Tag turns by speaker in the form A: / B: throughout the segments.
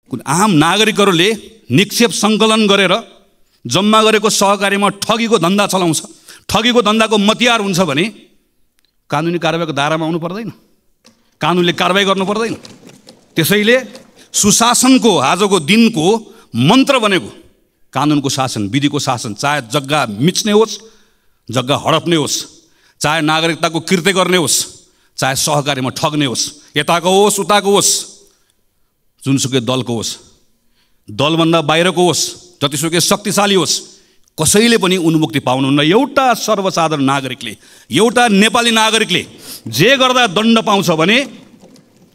A: आम नागरिकहरूले निक्षेप सङ्कलन गरेर जम्मा गरेको सहकारीमा ठगीको धन्दा चलाउँछ, ठगीको धन्दाको मतियार हुन्छ भने कानुनी कारबाहीको दायरामा आउनु पर्दैन, कानुनले कारबाही गर्नु पर्दैन। त्यसैले सुशासनको आजको दिनको मन्त्र बनेको कानुनको शासन, विधिको शासन, चाहे जग्गा मिच्ने होस्, जग्गा हडप्ने होस्, चाहे नागरिकताको कृत्य गर्ने होस्, चाहे सहकारीमा ठग्ने होस्, यताको होस् उताको होस्, जुनसुकै दलको होस्, दलभन्दा बाहिरको होस्, जतिसुकै शक्तिशाली होस्, कसैले पनि उन्मुक्ति पाउनुहुन्न। एउटा सर्वसाधारण नागरिकले, एउटा नेपाली नागरिकले जे गर्दा दण्ड पाउँछ भने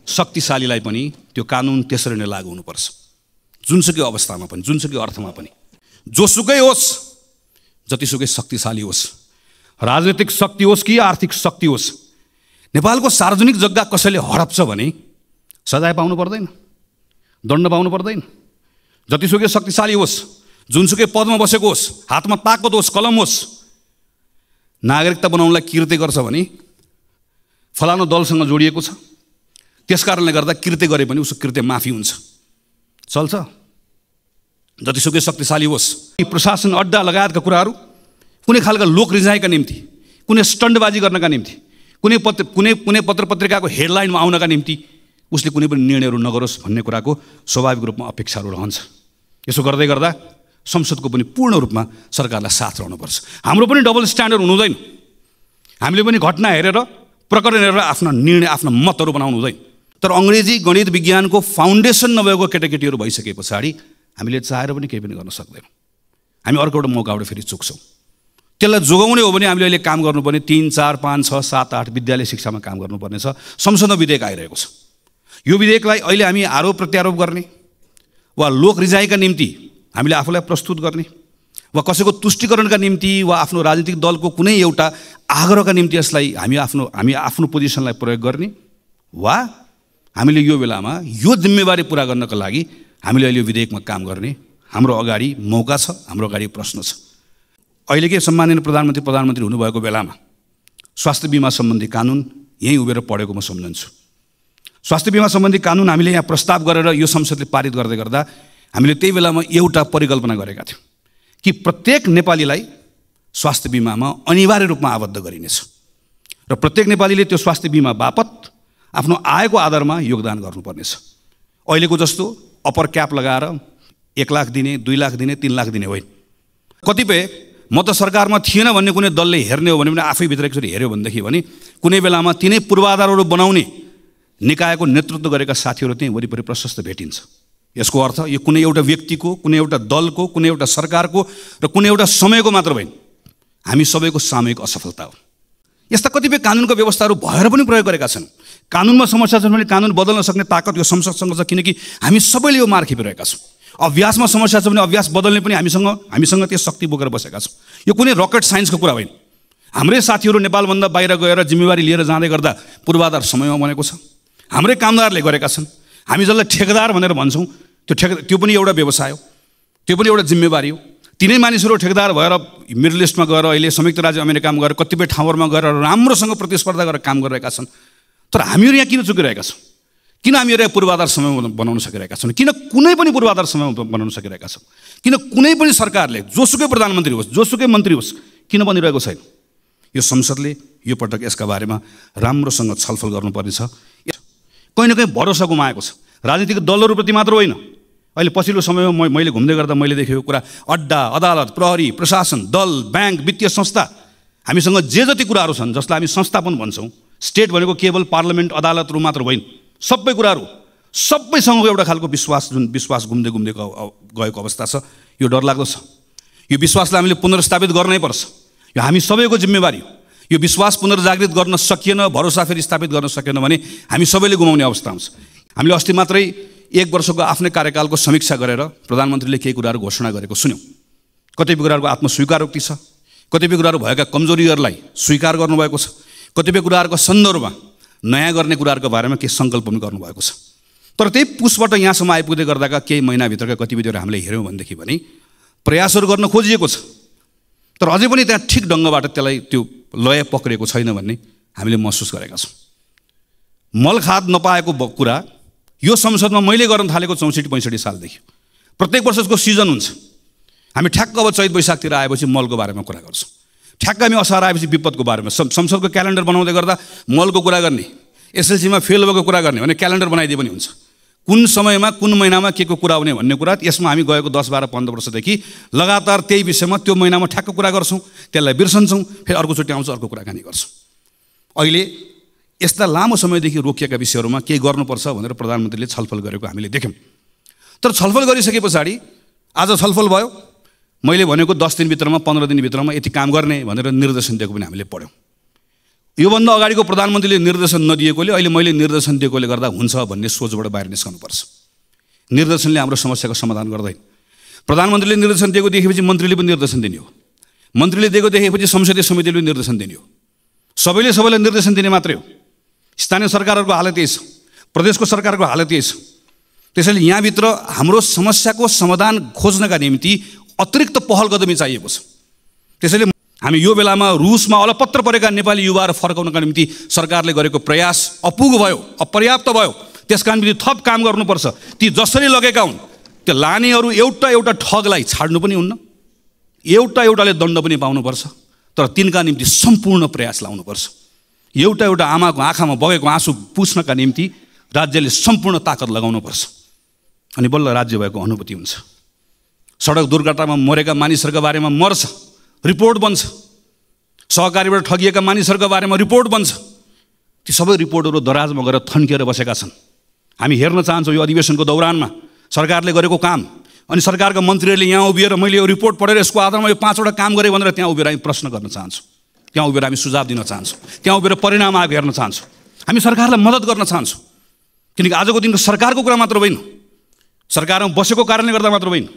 A: शक्तिशालीलाई पनि त्यो कानुन त्यसरी नै लागू हुनुपर्छ, जुनसुकै अवस्थामा पनि, जुनसुकै अर्थमा पनि, जोसुकै होस्, जतिसुकै शक्तिशाली होस्, राजनीतिक शक्ति होस् कि आर्थिक शक्ति होस्। नेपालको सार्वजनिक जग्गा कसैले हडप्छ भने सजाय पाउनु पर्दैन, दण्ड पाउनु पर्दैन। जतिसुकै शक्तिशाली होस्, जुनसुकै पदमा बसेको होस्, हातमा ताकत होस्, कलम होस्, नागरिकता बनाउनलाई कृत्य गर्छ भने फलानु दलसँग जोडिएको छ, त्यसकारणले गर्दा कृत्य गरे पनि उसको कृत्य माफी हुन्छ, चल्छ। जतिसुकै शक्तिशाली होस्, प्रशासन अड्डा लगायतका कुराहरू कुनै खालका लोक रिझाइका निम्ति, कुनै स्टन्टबाजी गर्नका निम्ति, कुनै पत्र पत्रिकाको हेडलाइनमा आउनका निम्ति उसले कुनै पनि निर्णयहरू नगरोस् भन्ने कुराको स्वाभाविक रूपमा अपेक्षाहरू रहन्छ। यसो गर्दै गर्दा संसदको पनि पूर्ण रूपमा सरकारलाई साथ रहनुपर्छ। हाम्रो पनि डबल स्ट्यान्डर्ड हुनु हुँदैन, हामीले पनि घटना हेरेर, प्रकरण हेरेर आफ्ना निर्णय, आफ्ना मतहरू बनाउनु हुँदैन। तर अङ्ग्रेजी गणित विज्ञानको फाउन्डेसन नभएको केटाकेटीहरू भइसके पछाडि हामीले चाहेर पनि केही पनि गर्न सक्दैनौँ। हामी अर्को एउटा मौकाबाट फेरि चुक्छौँ। त्यसलाई जोगाउने हो भने हामीले अहिले काम गर्नुपर्ने 3, 4, 5, 6, 7, 8 विद्यालय शिक्षामा काम गर्नुपर्ने छ। संसदमा विधेयक आइरहेको छ। यो विधेयकलाई अहिले हामी आरोप प्रत्यारोप गर्ने वा लोक रिझाइका निम्ति हामीले आफूलाई प्रस्तुत गर्ने वा कसैको तुष्टिकरणका निम्ति वा आफ्नो राजनीतिक दलको कुनै एउटा आग्रहका निम्ति यसलाई हामी आफ्नो पोजिसनलाई प्रयोग गर्ने वा हामीले यो बेलामा यो जिम्मेवारी पुरा गर्नका लागि हामीले अहिले यो विधेयकमा काम गर्ने हाम्रो अगाडि मौका छ, हाम्रो अगाडि प्रश्न छ। अहिलेकै सम्माननीय प्रधानमन्त्री हुनुभएको बेलामा स्वास्थ्य बिमा सम्बन्धी कानुन यहीँ उभिएर पढेको म सम्झन्छु। स्वास्थ्य बिमा सम्बन्धी कानुन हामीले यहाँ प्रस्ताव गरेर यो संसदले पारित गर्दै गर्दा हामीले त्यही बेलामा एउटा परिकल्पना गरेका थियौँ कि प्रत्येक नेपालीलाई स्वास्थ्य बिमामा अनिवार्य रूपमा आबद्ध गरिनेछ र प्रत्येक नेपालीले त्यो स्वास्थ्य बिमा बापत आफ्नो आयको आधारमा योगदान गर्नुपर्नेछ। अहिलेको जस्तो अप्पर क्याप लगाएर 1 लाख दिने, 2 लाख दिने, 3 लाख दिने होइन। कतिपय म त सरकारमा थिएन भन्ने कुनै दलले हेर्ने हो भने पनि आफै भित्र एकचोटि हेऱ्यो भनेदेखि भने कुनै बेलामा तिनै पूर्वाधारहरू बनाउने निकायको नेतृत्व गरेका साथीहरू त्यहीँ वरिपरि प्रशस्त भेटिन्छ। यसको अर्थ यो कुनै एउटा व्यक्तिको, कुनै एउटा दलको, कुनै एउटा सरकारको र कुनै एउटा समयको मात्र होइन, हामी सबैको सामूहिक असफलता हो। यस्ता कतिपय कानुनका व्यवस्थाहरू भएर पनि प्रयोग गरेका छन्। कानुनमा समस्या छ भने कानुन बदल्न सक्ने ताकत यो संसदसँग छ, किनकि हामी सबैले यो मार खेपिरहेका छौँ। अभ्यासमा समस्या छ भने अभ्यास बदल्ने पनि हामीसँग त्यो शक्ति बोकेर बसेका छौँ। यो कुनै रकेट साइन्सको कुरा होइन। हाम्रै साथीहरू नेपालभन्दा बाहिर गएर जिम्मेवारी लिएर जाँदै गर्दा पूर्वाधार समयमा बनेको छ, हाम्रै कामदारले गरेका छन्। हामी जसलाई ठेकेदार भनेर भन्छौँ त्यो पनि एउटा व्यवसाय हो, त्यो पनि एउटा जिम्मेवारी हो। तिनै मानिसहरू ठेकेदार भएर मिडल इस्टमा गएर, अहिले संयुक्त राज्य अमेरिकामा गएर, कतिपय ठाउँहरूमा गएर राम्रोसँग प्रतिस्पर्धा गरेर काम गरिरहेका छन्। तर हामीहरू यहाँ किन चुकिरहेका छौँ? किन हामीहरू यहाँ पूर्वाधार समय बनाउन सकिरहेका छौँ? किन कुनै पनि पूर्वाधार समय बनाउन सकिरहेका छौँ? किन कुनै पनि सरकारले, जोसुकै प्रधानमन्त्री होस्, जोसुकै मन्त्री होस्, किन बनिरहेको छैन? यो संसदले यो पटक यसका बारेमा राम्रोसँग छलफल गर्नुपर्नेछ। कहीँ न कहीँ भरोसा गुमाएको छ, राजनीतिक दलहरूप्रति मात्र होइन। अहिले पछिल्लो समयमा मैले घुम्दै गर्दा मैले देखेको कुरा, अड्डा, अदालत, प्रहरी, प्रशासन, दल, ब्याङ्क, वित्तीय संस्था, हामीसँग जे जति कुराहरू छन् जसलाई हामी संस्था पनि भन्छौँ, स्टेट भनेको केवल पार्लियामेन्ट, अदालतहरू मात्र होइन, सबै कुराहरू सबैसँगको एउटा खालको विश्वास घुम्दै गएको अवस्था छ। यो डरलाग्दो छ। यो विश्वासलाई हामीले पुनर्स्थापित गर्नै पर्छ। यो हामी सबैको जिम्मेवारी हो। यो विश्वास पुनर्जागृत गर्न सकिएन, भरोसा फेरि स्थापित गर्न सकेन भने हामी सबैले गुमाउने अवस्था आउँछ। हामीले अस्ति मात्रै 1 वर्षको आफ्नै कार्यकालको समीक्षा गरेर प्रधानमन्त्रीले केही कुराहरू घोषणा गरेको सुन्यौँ। कतिपय कुराहरूको आत्मस्वीकारोक्ति छ, कतिपय कुराहरू भएका कमजोरीहरूलाई स्वीकार गर्नुभएको छ, कतिपय कुराहरूको सन्दर्भमा नयाँ गर्ने कुराहरूको बारेमा केही सङ्कल्प पनि गर्नुभएको छ। तर त्यही पुसबाट यहाँसम्म आइपुग्दै गर्दाका केही महिनाभित्रका गतिविधिहरू हामीले हेऱ्यौँ भनेदेखि भने प्रयासहरू गर्न खोजिएको छ, तर अझै पनि त्यहाँ ठिक ढङ्गबाट त्यसलाई त्यो लय पक्रेको छैन भन्ने हामीले महसुस गरेका छौँ। मलखाद नपाएको कुरा यो संसदमा मैले गर्न थालेको 64-65 सालदेखि प्रत्येक वर्षको सिजन हुन्छ। हामी ठ्याक्क अब चैत वैशाखतिर आएपछि मलको बारेमा कुरा गर्छौँ, ठ्याक्क हामी असार आएपछि विपदको बारेमा। संसदको क्यालेन्डर बनाउँदै गर्दा मलको कुरा गर्ने, एसएलसीमा फेल भएको कुरा गर्ने भने क्यालेन्डर बनाइदिए पनि हुन्छ। कुन समयमा कुन महिनामा के को कुरा हुने भन्ने कुरा यसमा हामी गएको 10, 12, 15 वर्षदेखि लगातार त्यही विषयमा त्यो महिनामा ठ्याक्क कुरा गर्छौँ, त्यसलाई बिर्सन्छौँ, फेरि अर्कोचोटि आउँछ अर्को कुराकानी गर्छौँ। अहिले यस्ता लामो समयदेखि रोकिएका विषयहरूमा केही गर्नुपर्छ भनेर प्रधानमन्त्रीले छलफल गरेको हामीले देख्यौँ। तर छलफल गरिसके पछाडि आज छलफल भयो, मैले भनेको 10 दिनभित्रमा 15 दिनभित्रमा यति काम गर्ने भनेर निर्देशन दिएको पनि हामीले पढ्यौँ। योभन्दा अगाडिको प्रधानमन्त्रीले निर्देशन नदिएकोले अहिले मैले निर्देशन दिएकोले गर्दा हुन्छ भन्ने सोचबाट बाहिर निस्कनुपर्छ। निर्देशनले हाम्रो समस्याको समाधान गर्दैन। प्रधानमन्त्रीले निर्देशन दिएको देखेपछि मन्त्रीले पनि निर्देशन दिने हो, मन्त्रीले दिएको देखेपछि संसदीय समितिले पनि निर्देशन दिने हो, सबैलाई निर्देशन दिने मात्रै हो। स्थानीय सरकारहरूको हालत यही छ, प्रदेशको सरकारको हालत यही छ। त्यसैले यहाँभित्र हाम्रो समस्याको समाधान खोज्नका निम्ति अतिरिक्त पहल कदमी चाहिएको छ। त्यसैले हामी यो बेलामा रुसमा अलपत्र परेका नेपाली युवाहरू फर्काउनका निम्ति सरकारले गरेको प्रयास अपुग भयो, अपर्याप्त भयो। त्यसका निम्ति थप काम गर्नुपर्छ। ती जसरी लगेका हुन् त्यो लानेहरू एउटा ठगलाई छाड्नु पनि हुन्न, एउटाले दण्ड पनि पाउनुपर्छ, तर तिनका निम्ति सम्पूर्ण प्रयास लाउनुपर्छ। एउटा आमाको आँखामा बगेको आँसु पुस्नका निम्ति राज्यले सम्पूर्ण ताकत लगाउनुपर्छ, अनि बल्ल राज्य भएको अनुभूति हुन्छ। सडक दुर्घटनामा मरेका मानिसहरूका बारेमा मर्छ, रिपोर्ट बन्छ। सहकारीबाट ठगिएका मानिसहरूका बारेमा रिपोर्ट बन्छ। ती सबै रिपोर्टहरू दराजमा गएर थन्किएर बसेका छन्। हामी हेर्न चाहन्छौँ यो अधिवेशनको दौरानमा सरकारले गरेको काम, अनि सरकारका मन्त्रीहरूले यहाँ उभिएर मैले यो रिपोर्ट पढेर यसको आधारमा यो 5वटा काम गरेँ भनेर त्यहाँ उभिएर हामी प्रश्न गर्न चाहन्छौँ, त्यहाँ उभिएर हामी सुझाव दिन चाहन्छौँ, त्यहाँ उभिएर परिणाम आएको हेर्न चाहन्छौँ। हामी सरकारलाई मद्दत गर्न चाहन्छौँ, किनकि आजको दिनको सरकारको कुरा मात्र होइन, सरकारमा बसेको कारणले गर्दा मात्र होइन।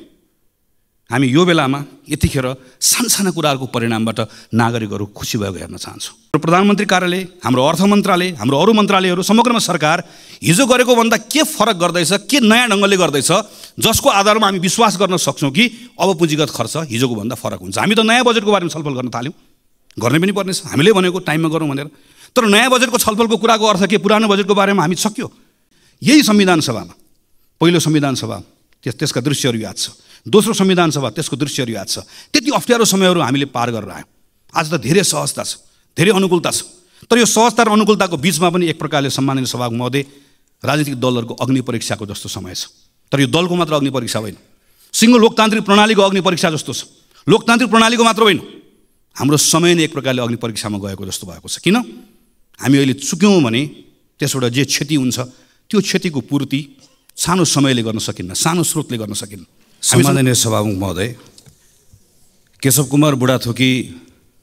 A: हामी यो बेलामा यतिखेर सानसाना कुराहरूको परिणामबाट नागरिकहरू खुसी भएको हेर्न चाहन्छौँ। प्रधानमन्त्री कार्यालय, हाम्रो अर्थ मन्त्रालय, हाम्रो अरू मन्त्रालयहरू, समग्रमा सरकार हिजो गरेको भन्दा के फरक गर्दैछ, के नयाँ ढङ्गले गर्दैछ, जसको आधारमा हामी विश्वास गर्न सक्छौँ कि अब पुँजीगत खर्च हिजोको भन्दा फरक हुन्छ। हामी त नयाँ बजेटको बारेमा छलफल गर्न थाल्यौँ, गर्ने पनि पर्नेछ, हामीले भनेको टाइममा गरौँ भनेर। तर नयाँ बजेटको छलफलको कुराको अर्थ के, पुरानो बजेटको बारेमा हामी सक्यो। यही संविधान सभामा, पहिलो संविधान सभा त्यसका दृश्यहरू याद छ, दोस्रो संविधान सभा त्यसको दृश्यहरू याद छ। त्यति अप्ठ्यारो समयहरू हामीले पार गरेर आयौँ। आज त धेरै सहजता छ, धेरै अनुकूलता छ। तर यो सहजता र अनुकूलताको बिचमा पनि एक प्रकारले सम्माननीय सभाको महोदय राजनीतिक दलहरूको अग्नि परीक्षाको जस्तो समय छ। तर यो दलको मात्र अग्नि परीक्षा होइन, सिङ्गो लोकतान्त्रिक प्रणालीको अग्नि परीक्षा जस्तो छ। लोकतान्त्रिक प्रणालीको मात्र होइन, हाम्रो समय नै एक प्रकारले अग्नि परीक्षामा गएको जस्तो भएको छ। किन? हामी अहिले चुक्यौँ भने त्यसबाट जे क्षति हुन्छ त्यो क्षतिको पूर्ति सानो समयले गर्न सकिन्न, सानो स्रोतले गर्न सकिन्न। सम्माननीय सभामुख महोदय, केशव कुमार बुढाथोकी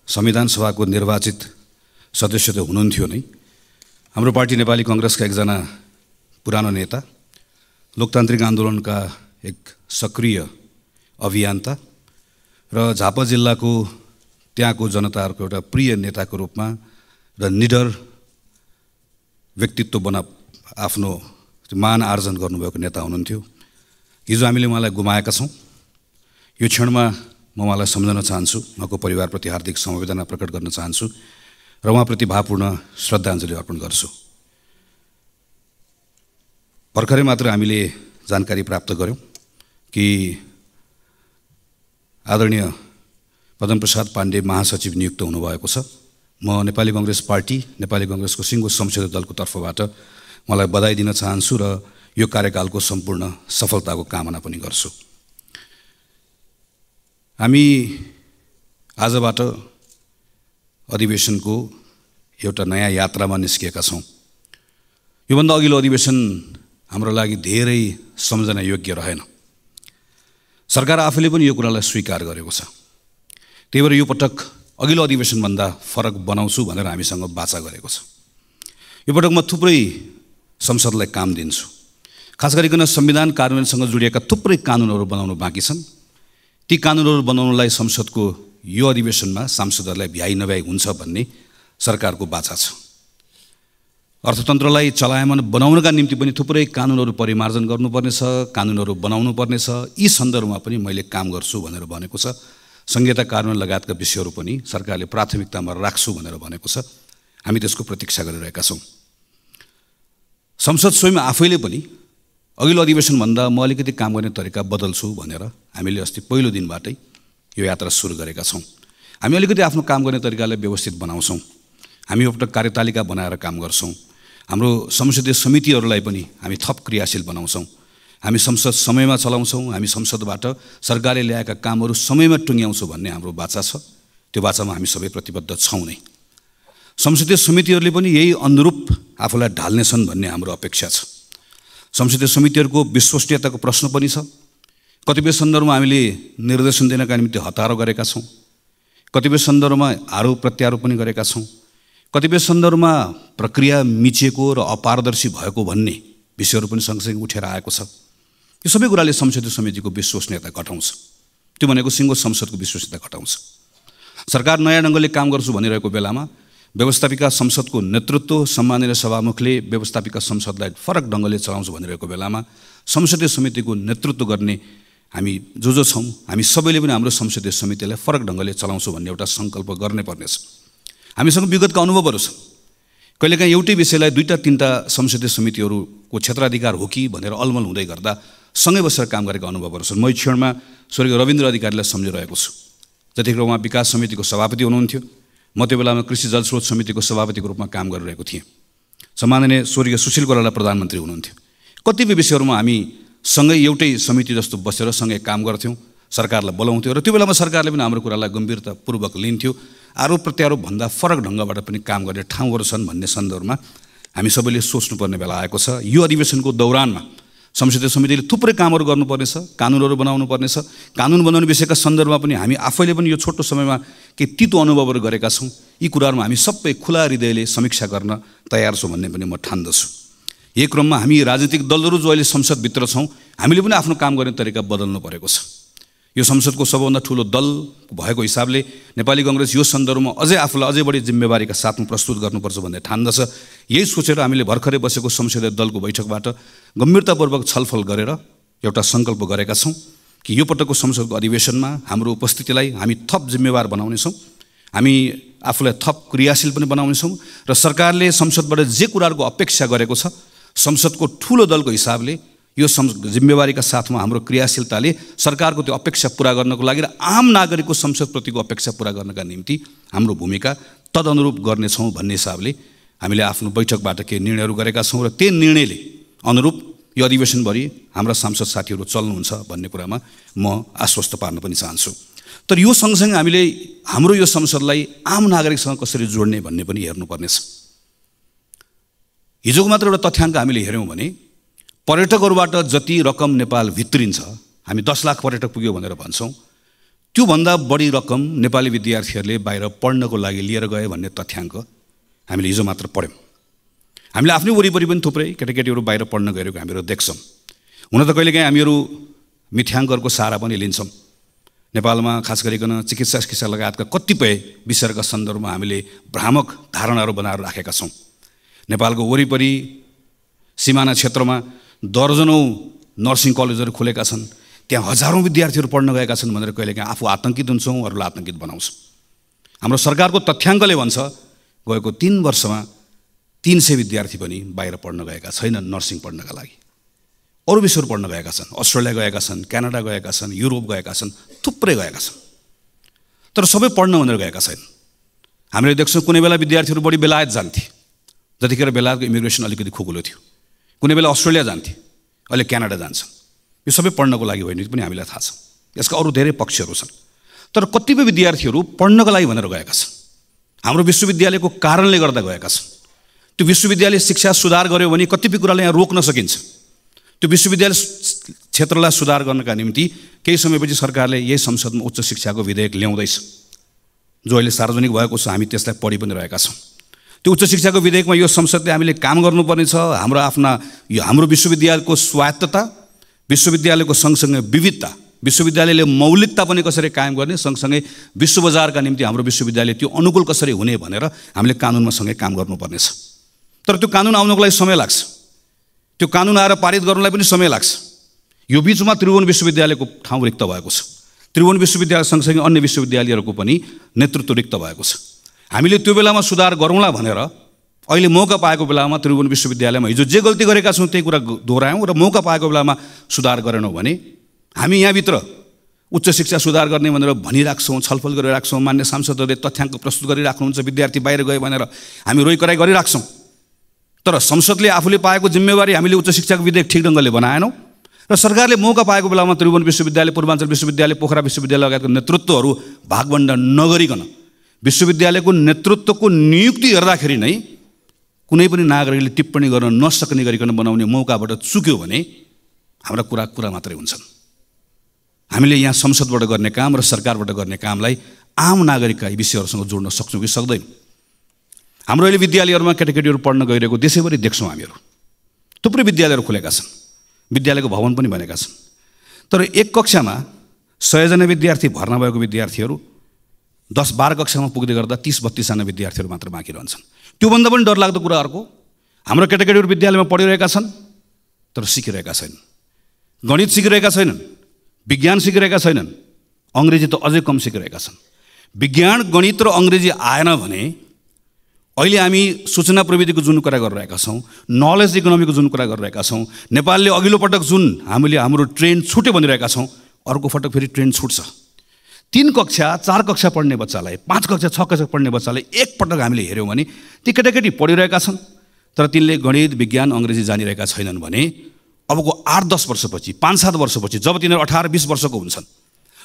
A: संविधान सभाको निर्वाचित सदस्य त हुनुहुन्थ्यो नै। हाम्रो पार्टी नेपाली काङ्ग्रेसका एकजना पुरानो नेता, लोकतान्त्रिक आन्दोलनका एक सक्रिय अभियन्ता र झापा जिल्लाको त्यहाँको जनताहरूको एउटा प्रिय नेताको रूपमा र निडर व्यक्तित्व आफ्नो मान आर्जन गर्नुभएको नेता हुनुहुन्थ्यो। हिजो हामीले उहाँलाई गुमाएका छौँ। यो क्षणमा म उहाँलाई सम्झन चाहन्छु, उहाँको परिवारप्रति हार्दिक समवेदना प्रकट गर्न चाहन्छु र उहाँप्रति भावपूर्ण श्रद्धाञ्जली अर्पण गर्छु। भर्खरै मात्र हामीले जानकारी प्राप्त गऱ्यौँ कि आदरणीय पद्मप्रसाद पाण्डे महासचिव नियुक्त हुनुभएको छ। म नेपाली काङ्ग्रेस पार्टी, नेपाली काङ्ग्रेसको सिङ्गो संसदीय दलको तर्फबाट मलाई बधाई दिन चाहन्छु र यो कार्यकालको सम्पूर्ण सफलताको कामना पनि गर्छु। हामी आजबाट अधिवेशनको एउटा नयाँ यात्रामा निस्किएका छौँ। योभन्दा अघिल्लो अधिवेशन हाम्रो लागि धेरै सम्झना योग्य रहेन। सरकार आफैले पनि यो कुरालाई स्वीकार गरेको छ। त्यही भएर यो पटक अघिल्लो अधिवेशनभन्दा फरक बनाउँछु भनेर हामीसँग बाचा गरेको छ। यो पटक म थुप्रै संसदलाई काम दिन्छु। खास गरिकन संविधान कार्यान्वयनसँग जोडिएका थुप्रै कानुनहरू बनाउनु बाँकी छन्। ती कानुनहरू बनाउनलाई संसदको यो अधिवेशनमा सांसदहरूलाई भ्याइ नभ्याइ हुन्छ भन्ने सरकारको बाचा छ। अर्थतन्त्रलाई चलायमान बनाउनका निम्ति पनि थुप्रै कानुनहरू परिमार्जन गर्नुपर्नेछ, कानुनहरू बनाउनु पर्नेछ। यी सन्दर्भमा पनि मैले काम गर्छु भनेर भनेको छ। संहिता कार्यान्वयन लगायतका विषयहरू पनि सरकारले प्राथमिकतामा राख्छु भनेर भनेको छ। हामी त्यसको प्रतीक्षा गरिरहेका छौँ। संसद स्वयं आफैले पनि अघिल्लो अधिवेशनभन्दा म अलिकति काम गर्ने तरिका बदल्छु भनेर हामीले अस्ति पहिलो दिनबाटै यो यात्रा सुरु गरेका छौँ। हामी अलिकति आफ्नो काम गर्ने तरिकालाई व्यवस्थित बनाउँछौँ। हामी एउटा कार्यतालिका बनाएर काम गर्छौँ। हाम्रो संसदीय समितिहरूलाई पनि हामी थप क्रियाशील बनाउँछौँ। हामी संसद समयमा चलाउँछौँ। हामी संसदबाट सरकारले ल्याएका कामहरू समयमा टुङ्ग्याउँछौँ भन्ने हाम्रो वाचा छ। त्यो वाचामा हामी सबै प्रतिबद्ध छौँ नै। संसदीय समितिहरूले पनि यही अनुरूप आफूलाई ढाल्नेछन् भन्ने हाम्रो अपेक्षा छ। संसदीय समितिहरूको विश्वसनीयताको प्रश्न पनि छ। कतिपय सन्दर्भमा हामीले निर्देशन दिनका निम्ति हतारो गरेका छौँ। कतिपय सन्दर्भमा आरोप प्रत्यारोप पनि गरेका छौँ। कतिपय सन्दर्भमा प्रक्रिया मिचिएको र अपारदर्शी भएको भन्ने विषयहरू पनि सँगसँगै उठेर आएको छ। यो सबै कुराले संसदीय समितिको विश्वसनीयता घटाउँछ। त्यो भनेको सिङ्गो संसदको विश्वसनीयता घटाउँछ। सरकार नयाँ ढङ्गले काम गर्छु भनिरहेको बेलामा व्यवस्थापिका संसदको नेतृत्व सम्माननीय सभामुखले व्यवस्थापिका संसदलाई फरक ढङ्गले चलाउँछु भनिरहेको बेलामा संसदीय समितिको नेतृत्व गर्ने हामी जो छौँ, हामी सबैले पनि हाम्रो संसदीय समितिलाई फरक ढङ्गले चलाउँछु भन्ने एउटा सङ्कल्प गर्नै पर्नेछ। हामीसँग विगतका अनुभवहरू छन्। कहिलेकाहीँ एउटै विषयलाई 2-3टा संसदीय समितिहरूको क्षेत्राधिकार हो कि भनेर अलमल हुँदै गर्दा सँगै बसेर काम गरेका अनुभवहरू छन्। म यो क्षणमा स्वर्गीय रविन्द्र अधिकारीलाई सम्झिरहेको छु। जतिखेर उहाँ विकास समितिको सभापति हुनुहुन्थ्यो, म त्यो बेलामा कृषि जलस्रोत समितिको सभापतिको रूपमा काम गरिरहेको थिएँ। सम्माननीय स्वर्गीय सुशील कोइराला प्रधानमन्त्री हुनुहुन्थ्यो। कतिपय विषयहरूमा हामी सँगै एउटै समिति जस्तो बसेर सँगै काम गर्थ्यौँ, सरकारलाई बोलाउँथ्यौँ र त्यो बेलामा सरकारले पनि हाम्रो कुरालाई गम्भीरतापूर्वक लिन्थ्यो। आरोप प्रत्यारोप भन्दा फरक ढङ्गबाट पनि काम गर्ने ठाउँहरू छन् भन्ने सन्दर्भमा हामी सबैले सोच्नुपर्ने बेला आएको छ। यो अधिवेशनको दौरानमा संसदीय समितिले थुप्रै कामहरू गर्नुपर्नेछ, कानुनहरू बनाउनु पर्नेछ। कानुन बनाउने विषयका सन्दर्भमा पनि हामी आफैले पनि यो छोटो समयमा केही तितो अनुभवहरू गरेका छौँ। यी कुराहरूमा हामी सबै खुला हृदयले समीक्षा गर्न तयार छौँ भन्ने पनि म ठान्दछु। यही क्रममा हामी राजनीतिक दलहरू जो अहिले संसदभित्र छौँ, हामीले पनि आफ्नो काम गर्ने तरिका बदल्नु परेको छ। यो संसदको सबभन्दा ठुलो दल भएको हिसाबले नेपाली कांग्रेस यो सन्दर्भमा अझै आफूलाई अझै बढी जिम्मेवारीका साथमा प्रस्तुत गर्नुपर्छ भन्ने ठान्दछ। यही सोचेर हामीले भर्खरै बसेको संसदीय दलको बैठकबाट गम्भीरतापूर्वक छलफल गरेर एउटा सङ्कल्प गरेका छौँ कि यो पटकको संसदको अधिवेशनमा हाम्रो उपस्थितिलाई हामी थप जिम्मेवार बनाउनेछौँ। हामी आफूलाई थप क्रियाशील पनि बनाउनेछौँ र सरकारले संसदबाट जे कुराहरूको अपेक्षा गरेको छ, संसदको ठुलो दलको हिसाबले यो जिम्मेवारीका साथमा हाम्रो क्रियाशीलताले सरकारको त्यो अपेक्षा पुरा गर्नको लागि र आम नागरिकको संसदप्रतिको अपेक्षा पुरा गर्नका निम्ति हाम्रो भूमिका तदनुरूप गर्नेछौँ भन्ने हिसाबले हामीले आफ्नो बैठकबाट केही निर्णयहरू गरेका छौँ र त्यही निर्णयले अनुरूप यो अधिवेशनभरि हाम्रा सांसद साथीहरू चल्नुहुन्छ भन्ने कुरामा म आश्वस्त पार्न पनि चाहन्छु। तर यो सँगसँगै हामीले हाम्रो यो संसदलाई आम नागरिकसँग कसरी जोड्ने भन्ने पनि हेर्नुपर्नेछ। हिजोको मात्र एउटा तथ्याङ्क हामीले हेऱ्यौँ भने पर्यटकहरूबाट जति रकम नेपाल भित्रिन्छ, हामी 10 लाख पर्यटक पुग्यो भनेर भन्छौँ, त्योभन्दा बढी रकम नेपाली विद्यार्थीहरूले बाहिर पढ्नको लागि लिएर गए भन्ने तथ्याङ्क हामीले हिजो मात्र पढ्यौँ। हामीले आफ्नै वरिपरि पनि थुप्रै केटाकेटीहरू बाहिर पढ्न गएको हामीहरू देख्छौँ। हुन त कहिलेकाहीँ हामीहरू मिथ्याङ्कहरूको सहारा पनि लिन्छौँ। नेपालमा खास गरिकन चिकित्सा लगायतका कतिपय विषयका सन्दर्भमा हामीले भ्रामक धारणाहरू बनाएर राखेका छौँ। नेपालको वरिपरि सिमाना क्षेत्रमा दर्जनौँ नर्सिङ कलेजहरू खोलेका छन्, त्यहाँ हजारौँ विद्यार्थीहरू पढ्न गएका छन् भनेर कहिलेकाहीँ आफू आतङ्कित हुन्छौँ, अरूलाई आतङ्कित बनाउँछौँ। हाम्रो सरकारको तथ्याङ्कले भन्छ गएको 3 वर्षमा 300 विद्यार्थी पनि बाहिर पढ्न गएका छैनन् नर्सिङ पढ्नका लागि। अरू विषयहरू पढ्न गएका छन्, अस्ट्रेलिया गएका छन्, क्यानाडा गएका छन्, युरोप गएका छन्, थुप्रै गएका छन्। तर सबै पढ्न भनेर गएका छैनन्। हामीले देख्छौँ कुनै बेला विद्यार्थीहरू बढी बेलायत जान्थे, जतिखेर बेलायतको इमिग्रेसन अलिकति खुकुलो थियो। कुनै बेला अस्ट्रेलिया जान्थे, अहिले क्यानाडा जान्छन्। यो सबै पढ्नको लागि होइन पनि हामीलाई थाहा छ। यसका अरू धेरै पक्षहरू छन्। तर कतिपय विद्यार्थीहरू पढ्नका लागि भनेर गएका छन्, हाम्रो विश्वविद्यालयको कारणले गर्दा गएका छन्। त्यो विश्वविद्यालय शिक्षा सुधार गर्यो भने कतिपय कुरालाई यहाँ रोक्न सकिन्छ। त्यो विश्वविद्यालय क्षेत्रलाई सुधार गर्नका निम्ति केही समयपछि सरकारले यही संसदमा उच्च शिक्षाको विधेयक ल्याउँदैछ, जो अहिले सार्वजनिक भएको छ। हामी त्यसलाई पढि पनि रहेका छौँ। त्यो उच्च शिक्षाको विधेयकमा यो संसदले हामीले काम गर्नुपर्ने छ। हाम्रो विश्वविद्यालयको स्वायत्तता, विश्वविद्यालयको सँगसँगै विविधता, विश्वविद्यालयले मौलिकता पनि कसरी कायम गर्ने, सँगसँगै विश्व बजारका निम्ति हाम्रो विश्वविद्यालय त्यो अनुकूल कसरी हुने भनेर हामीले कानुनमा सँगै काम गर्नुपर्नेछ। तर त्यो कानुन आउनको लागि समय लाग्छ। त्यो कानुन आएर पारित गर्नलाई पनि समय लाग्छ। यो बिचमा त्रिभुवन विश्वविद्यालयको ठाउँ रिक्त भएको छ। त्रिभुवन विश्वविद्यालय सँगसँगै अन्य विश्वविद्यालयहरूको पनि नेतृत्व रिक्त भएको छ। हामीले त्यो बेलामा सुधार गरौँला भनेर अहिले मौका पाएको बेलामा त्रिभुवन विश्वविद्यालयमा हिजो जे गल्ती गरेका छौँ त्यही कुरा दोहोऱ्यायौँ र मौका पाएको बेलामा सुधार गरेनौँ भने हामी यहाँभित्र उच्च शिक्षा सुधार गर्ने भनेर भनिराख्छौँ, छलफल गरिराख्छौँ, मान्य सांसदहरूले तथ्याङ्क प्रस्तुत गरिराख्नुहुन्छ, विद्यार्थी बाहिर गयो भनेर हामी रोइकराइ गरिराख्छौँ। तर संसदले आफूले पाएको जिम्मेवारी हामीले उच्च शिक्षाको विधेयक ठिक ढङ्गले बनाएनौँ र सरकारले मौका पाएको बेलामा त्रिभुवन विश्वविद्यालय, पूर्वाञ्चल विश्वविद्यालय, पोखरा विश्वविद्यालय लगायतको नेतृत्वहरू भागवण्ड नगरिकन विश्वविद्यालयको नेतृत्वको नियुक्ति गर्दाखेरि नै कुनै पनि नागरिकले टिप्पणी गर्न नसक्ने गरिकन बनाउने मौकाबाट चुक्यो भने हाम्रा कुरा मात्रै हुन्छन्। हामीले यहाँ संसदबाट गर्ने काम र सरकारबाट गर्ने कामलाई आम नागरिकका यी विषयहरूसँग जोड्न सक्छौँ कि सक्दैनौँ। हाम्रो अहिले विद्यालयहरूमा केटाकेटीहरू पढ्न गइरहेको देशैभरि देख्छौँ हामीहरू। थुप्रै विद्यालयहरू खुलेका छन्, विद्यालयको भवन पनि बनेका छन्। तर एक कक्षामा 100 जना विद्यार्थी भर्ना भएको विद्यार्थीहरू 10-12 कक्षामा पुग्दै गर्दा 30-32 जना विद्यार्थीहरू मात्र बाँकी रहन्छन्। त्योभन्दा पनि डरलाग्दो कुरा अर्को, हाम्रो केटाकेटीहरू विद्यालयमा पढिरहेका छन् तर सिकिरहेका छैनन्। गणित सिकिरहेका छैनन्, विज्ञान सिकिरहेका छैनन्, अङ्ग्रेजी त अझै कम सिकिरहेका छन्। विज्ञान, गणित र अङ्ग्रेजी आएन भने अहिले हामी सूचना प्रविधिको जुन कुरा गरिरहेका छौँ, नलेज इकोनोमीको जुन कुरा गरिरहेका छौँ, नेपालले अघिल्लो पटक जुन हामीले हाम्रो ट्रेन छुट्यो भनिरहेका छौँ, अर्को पटक फेरि ट्रेन छुट्छ। 3 कक्षा 4 कक्षा पढ्ने बच्चालाई, 5 कक्षा 6 कक्षा पढ्ने बच्चालाई एकपटक हामीले हेऱ्यौँ भने ती केटाकेटी पढिरहेका छन् तर तिनले गणित, विज्ञान, अङ्ग्रेजी जानिरहेका छैनन् भने अबको 8-10 वर्षपछि, 5-7 वर्षपछि जब तिनीहरू 18-20 वर्षको हुन्छन्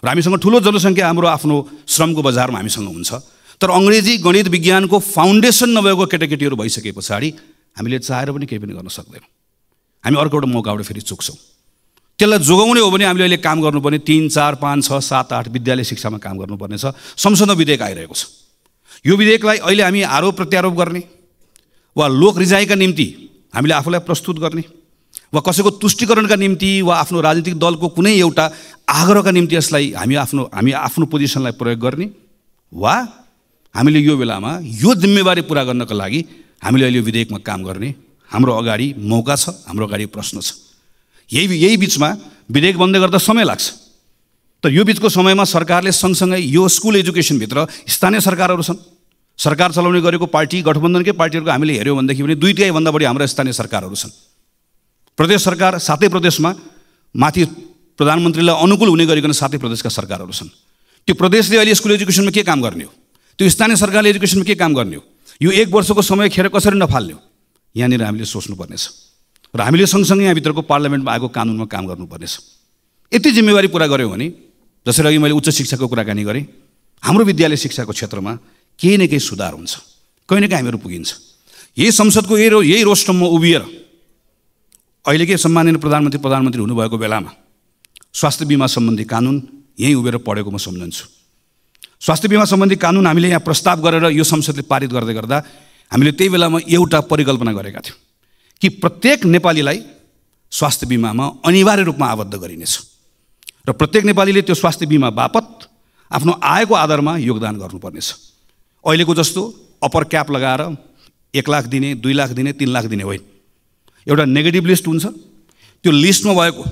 A: र हामीसँग ठुलो जनसङ्ख्या हाम्रो आफ्नो श्रमको बजारमा हामीसँग हुन्छ, तर अङ्ग्रेजी, गणित, विज्ञानको फाउन्डेसन नभएको केटाकेटीहरू भइसके पछाडि हामीले चाहेर पनि केही पनि गर्न सक्दैनौँ। हामी अर्को एउटा मौकाबाट फेरि चुक्छौँ। त्यसलाई जोगाउने हो भने हामीले अहिले काम गर्नुपर्ने 3, 4, 5, 6, 7, 8 विद्यालय शिक्षामा काम गर्नुपर्ने छ। संसदमा विधेयक आइरहेको छ। यो विधेयकलाई अहिले हामी आरोप प्रत्यारोप गर्ने वा लोक रिजाइका निम्ति हामीले आफूलाई प्रस्तुत गर्ने वा कसैको तुष्टिकरणका निम्ति वा आफ्नो राजनीतिक दलको कुनै एउटा आग्रहका निम्ति यसलाई हामी आफ्नो पोजिसनलाई प्रयोग गर्ने वा हामीले यो बेलामा यो जिम्मेवारी पुरा गर्नका लागि हामीले अहिले यो विधेयकमा काम गर्ने हाम्रो अगाडि मौका छ, हाम्रो अगाडि प्रश्न छ। यही बिचमा विधेयक बन्दै गर्दा समय लाग्छ। तर यो बिचको समयमा सरकारले सँगसँगै यो स्कुल एजुकेसनभित्र स्थानीय सरकारहरू छन्, सरकार चलाउने गरेको पार्टी गठबन्धनकै पार्टीहरूको हामीले हेऱ्यौँ भनेदेखि भने 2/3 बढी हाम्रो स्थानीय सरकारहरू छन्। प्रदेश सरकार 7 प्रदेशमा माथि प्रधानमन्त्रीलाई अनुकूल हुने गरिकन 7 प्रदेशका सरकारहरू छन्। त्यो प्रदेशले अहिले स्कुल एजुकेसनमा के काम गर्ने हो, त्यो स्थानीय सरकारले एजुकेसनमा के काम गर्ने हो, यो 1 वर्षको समय खेर कसरी नफाल्ने हो, यहाँनिर हामीले सोच्नुपर्नेछ र हामीले सँगसँगै यहाँभित्रको पार्लियामेन्टमा आएको कानुनमा काम गर्नुपर्नेछ। यति जिम्मेवारी पुरा गऱ्यौँ भने जसरी अघि मैले उच्च शिक्षाको कुराकानी गरेँ, हाम्रो विद्यालय शिक्षाको क्षेत्रमा केही न केही सुधार हुन्छ, कहीँ न कहीँ हामीहरू पुगिन्छ। यही संसदको यही रोस्टममा उभिएर अहिलेकै सम्माननीय प्रधानमन्त्री हुनुभएको बेलामा स्वास्थ्य बिमा सम्बन्धी कानुन यहीँ उभिएर पढेको म सम्झन्छु। स्वास्थ्य बिमा सम्बन्धी कानुन हामीले यहाँ प्रस्ताव गरेर यो संसदले पारित गर्दै गर्दा हामीले त्यही बेलामा एउटा परिकल्पना गरेका थियौँ कि प्रत्येक नेपालीलाई स्वास्थ्य बिमामा अनिवार्य रूपमा आबद्ध गरिनेछ र प्रत्येक नेपालीले त्यो स्वास्थ्य बिमा बापत आफ्नो आयको आधारमा योगदान गर्नुपर्नेछ। अहिलेको जस्तो अप्पर क्याप लगाएर 1 लाख दिने, 2 लाख दिने, 3 लाख दिने होइन। एउटा नेगेटिभ लिस्ट हुन्छ, त्यो लिस्टमा भएको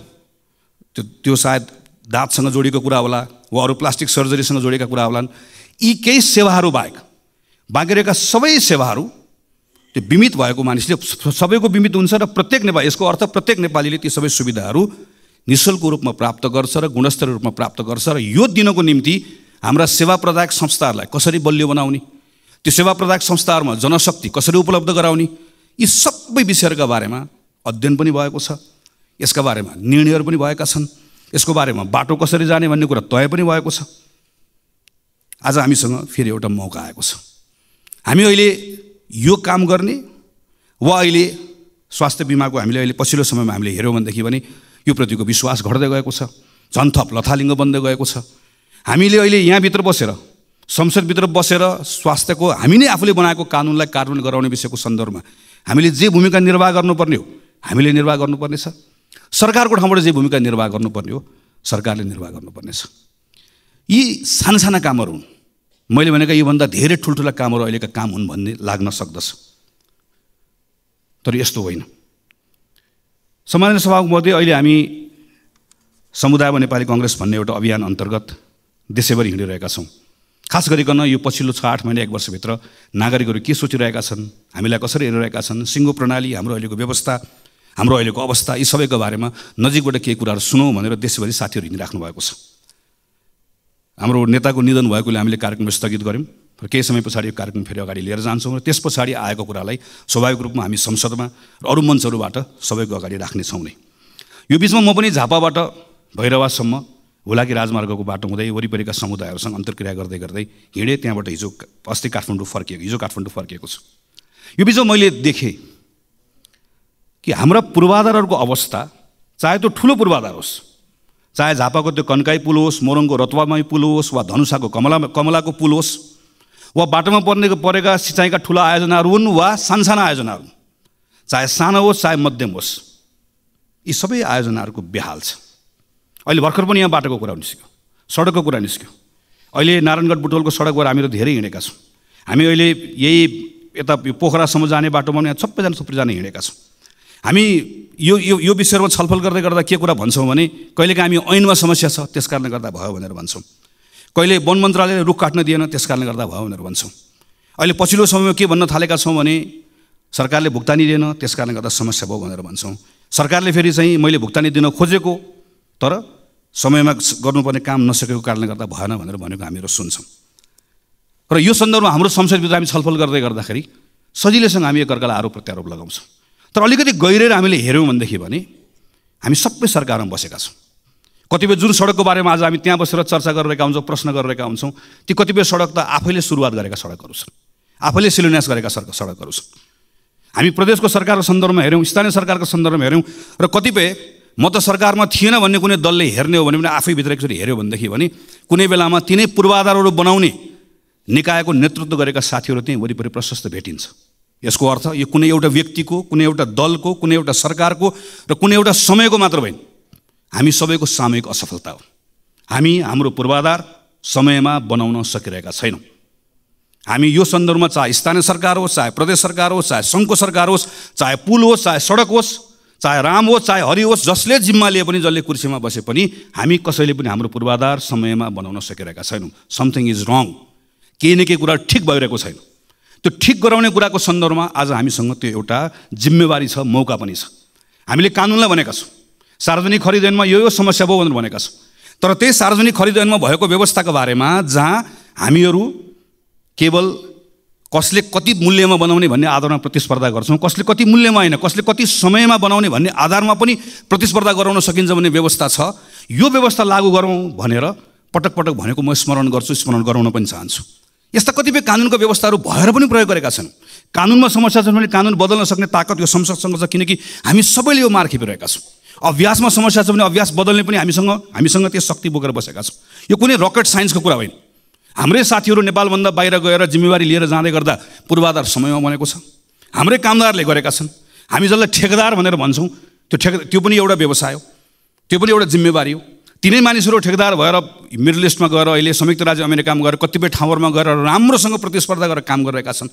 A: त्यो सायद दाँतसँग जोडिएको कुरा होला वा अरू प्लास्टिक सर्जरीसँग जोडिएका कुरा होलान्। यी केही सेवाहरू बाहेक बाँकी रहेका सबै सेवाहरू त्यो बिमित भएको मानिसले सबैको बिमित हुन्छ र प्रत्येक नेपाली, यसको अर्थ प्रत्येक नेपालीले ती सबै सुविधाहरू निःशुल्क रूपमा प्राप्त गर्छ र गुणस्तरीय रूपमा प्राप्त गर्छ। र यो दिनको निम्ति हाम्रा सेवा प्रदायक संस्थाहरूलाई कसरी बलियो बनाउने, त्यो सेवा प्रदायक संस्थाहरूमा जनशक्ति कसरी उपलब्ध गराउने, यी सबै विषयहरूका बारेमा अध्ययन पनि भएको छ, यसका बारेमा निर्णयहरू पनि भएका छन्, यसको बारेमा बाटो कसरी जाने भन्ने कुरा तय पनि भएको छ। आज हामीसँग फेरि एउटा मौका आएको छ। हामी अहिले यो काम गर्ने वा अहिले स्वास्थ्य बिमाको हामीले अहिले पछिल्लो समयमा हामीले हेऱ्यौँ भनेदेखि भने यो प्रतिको विश्वास घट्दै गएको छ, झन् थप लथालिङ्ग बन्दै गएको छ। हामीले अहिले यहाँभित्र बसेर, संसदभित्र बसेर स्वास्थ्यको हामी नै आफूले बनाएको कानुनलाई कार्यान्वयन गराउने विषयको सन्दर्भमा हामीले जे भूमिका निर्वाह गर्नुपर्ने हो हामीले निर्वाह गर्नुपर्नेछ। सरकारको ठाउँबाट जे भूमिका निर्वाह गर्नुपर्ने हो सरकारले निर्वाह गर्नुपर्नेछ। यी साना कामहरू हुन्, मैले भनेका योभन्दा धेरै ठुल्ठुला कामहरू अहिलेका काम हुन् भन्ने लाग्न सक्दछ, तर यस्तो होइन। सम्माननीय सभामुख महोदय, अहिले हामी समुदाय वा नेपाली कङ्ग्रेस भन्ने एउटा अभियान अन्तर्गत देशैभरि हिँडिरहेका छौँ। खास गरिकन यो पछिल्लो 6-8 महिना 1 वर्षभित्र नागरिकहरू के सोचिरहेका छन्, हामीलाई कसरी हेरिरहेका छन्, सिङ्गो प्रणाली, हाम्रो अहिलेको व्यवस्था, हाम्रो अहिलेको अवस्था, यी सबैको बारेमा नजिकबाट केही कुराहरू सुनौँ भनेर देशभरि साथीहरू हिँडिराख्नु भएको छ। हाम्रो नेताको निधन भएकोले हामीले कार्यक्रम स्थगित गऱ्यौँ र केही समय पछाडि यो कार्यक्रम फेरि अगाडि लिएर जान्छौँ र त्यस पछाडि आएको कुरालाई स्वाभाविक रूपमा हामी संसदमा र अरू मञ्चहरूबाट सबैको अगाडि राख्नेछौँ नै। यो बिचमा म पनि झापाबाट भैरवासम्म हुलाकी राजमार्गको बाटो हुँदै वरिपरिका समुदायहरूसँग अन्तर्क्रिया गर्दै गर्दै हिँडेँ। त्यहाँबाट अस्ति काठमाडौँ फर्किएको छु। यो बिचमा मैले देखेँ कि हाम्रा पूर्वाधारहरूको अवस्था, चाहे त्यो ठुलो पूर्वाधार होस्, चाहे झापाको त्यो कन्काई पुल होस्, मोरङको रतुवामाई पुल होस्, वा धनुषाको कमलाको पुल होस्, वा बाटोमा परेका सिँचाइका ठुला आयोजनाहरू हुन् वा सानसाना आयोजनाहरू हुन्, चाहे सानो होस् चाहे मध्यम होस्, यी सबै आयोजनाहरूको बेहाल छ। अहिले भर्खर पनि यहाँ बाटोको कुरा निस्क्यो, सडकको कुरा निस्क्यो। अहिले नारायणगढ बुटवलको सडकबाट हामीहरू धेरै हिँडेका छौँ। हामी अहिले यही यता पोखरासम्म जाने बाटोमा यहाँ सबैजना हिँडेका छौँ। हामी यो विषयमा छलफल गर्दै गर्दा के कुरा भन्छौँ भने कहिलेकाहीँ हामी ऐनमा समस्या छ त्यस कारणले गर्दा भयो भनेर भन्छौँ, कहिले वन मन्त्रालयले रुख काट्न दिएन त्यस कारणले गर्दा भयो भनेर भन्छौँ। अहिले पछिल्लो समयमा के भन्न थालेका छौँ भने सरकारले भुक्तानी दिएन त्यस कारणले गर्दा समस्या भयो भनेर भन्छौँ। सरकारले फेरि चाहिँ मैले भुक्तानी दिन खोजेको तर समयमा गर्नुपर्ने काम नसकेको कारणले गर्दा भएन भनेर भनेको हामीहरू सुन्छौँ। र यो सन्दर्भमा हाम्रो संसदभित्र हामी छलफल गर्दै गर्दाखेरि सजिलैसँग हामी एकअर्कालाई आरोप प्रत्यारोप लगाउँछौँ। तर अलिकति गहिरेर हामीले हेऱ्यौँ भनेदेखि भने हामी सबै सरकारमा बसेका छौँ। कतिपय जुन सडकको बारेमा आज हामी त्यहाँ बसेर चर्चा गरिरहेका हुन्छौँ, प्रश्न गरिरहेका हुन्छौँ, ती कतिपय सडक त आफैले सुरुवात गरेका सडकहरू छन्, आफैले शिलान्यास गरेका सडकहरू छन्। हामी प्रदेशको सरकारको सन्दर्भमा हेऱ्यौँ, स्थानीय सरकारको सन्दर्भमा हेऱ्यौँ, र कतिपय म त सरकारमा थिएन भन्ने कुनै दलले हेर्ने हो भने पनि आफैभित्र एकचोटि हेऱ्यो भनेदेखि भने कुनै बेलामा तिनै पूर्वाधारहरू बनाउने निकायको नेतृत्व गरेका साथीहरू त्यहीँ वरिपरि प्रशस्त भेटिन्छ। यसको अर्थ यो कुनै एउटा व्यक्तिको, कुनै एउटा दलको, कुनै एउटा सरकारको र कुनै एउटा समयको मात्र होइन, हामी सबैको सामूहिक असफलता हो। हामी हाम्रो पूर्वाधार समयमा बनाउन सकिरहेका छैनौँ। हामी यो सन्दर्भमा चाहे स्थानीय सरकार होस्, चाहे प्रदेश सरकार होस्, चाहे सङ्घको सरकार होस्, चाहे पुल होस्, चाहे सडक होस्, चाहे राम होस्, चाहे हरि होस्, जसले जिम्मा लिए पनि, जसले कुर्सीमा बसे पनि हामी कसैले पनि हाम्रो पूर्वाधार समयमा बनाउन सकिरहेका छैनौँ। समथिङ इज रङ, केही न केही कुरा ठिक भइरहेको छैन। त्यो ठिक गराउने कुराको सन्दर्भमा आज हामीसँग त्यो एउटा जिम्मेवारी छ, मौका पनि छ। हामीले कानुनलाई भनेका छौँ सार्वजनिक खरिद ऐनमा यो समस्या भयो भनेर भनेका छौँ, तर त्यही सार्वजनिक खरिद ऐनमा भएको व्यवस्थाको बारेमा जहाँ हामीहरू केवल कसले कति मूल्यमा बनाउने भन्ने आधारमा प्रतिस्पर्धा गर्छौँ, कसले कति मूल्यमा होइन, कसले कति समयमा बनाउने भन्ने आधारमा पनि प्रतिस्पर्धा गराउन सकिन्छ भन्ने व्यवस्था छ। यो व्यवस्था लागू गरौँ भनेर पटक पटक भनेको म स्मरण गर्छु, स्मरण गराउन पनि चाहन्छु। यस्ता कतिपय कानुनका व्यवस्थाहरू भएर पनि प्रयोग गरेका छन्। कानुनमा समस्या छ भने कानुन बदल्न सक्ने ताकत यो संसदसँग छ, किनकि हामी सबैले यो मार खेपिरहेका छौँ। अभ्यासमा समस्या छ भने अभ्यास बदल्ने पनि हामीसँग त्यो शक्ति बोकेर बसेका छौँ। यो कुनै रकेट साइन्सको कुरा होइन। हाम्रै साथीहरू नेपालभन्दा बाहिर गएर जिम्मेवारी लिएर जाँदै गर्दा पूर्वाधार समयमा बनेको छ। हाम्रै कामदारले गरेका छन्। हामी जसलाई ठेकेदार भनेर भन्छौँ त्यो पनि एउटा व्यवसाय हो, त्यो पनि एउटा जिम्मेवारी हो। तिनै मानिसहरू ठेकेदार भएर मिडल इस्टमा गएर अहिले संयुक्त राज्य अमेरिकामा गएर कतिपय ठाउँहरूमा गएर राम्रोसँग प्रतिस्पर्धा गरेर काम गरिरहेका छन्।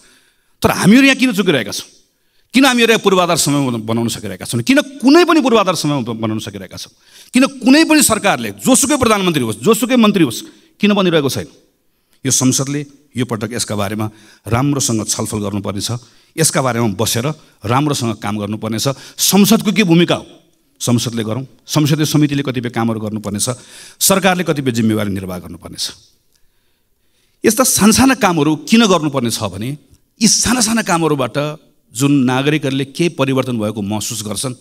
A: तर हामीहरू यहाँ किन चुकिरहेका छौँ? किन हामीहरू यहाँ पूर्वाधार समय बनाउन सकिरहेका छौँ? किन कुनै पनि पूर्वाधार समय बनाउन सकिरहेका छौँ? किन कुनै पनि सरकारले, जोसुकै प्रधानमन्त्री होस्, जोसुकै मन्त्री होस्, किन बनिरहेको छैन? यो संसदले यो पटक यसका बारेमा राम्रोसँग छलफल गर्नुपर्नेछ। यसका बारेमा बसेर राम्रोसँग काम गर्नुपर्नेछ। संसदको के भूमिका हो संसदले गरौँ, संसदीय समितिले कतिपय कामहरू गर्नुपर्नेछ, सरकारले कतिपय जिम्मेवारी निर्वाह गर्नुपर्नेछ। यस्ता सानसाना कामहरू किन गर्नुपर्ने छ भने यी साना कामहरूबाट जुन नागरिकहरूले केही परिवर्तन भएको महसुस गर्छन्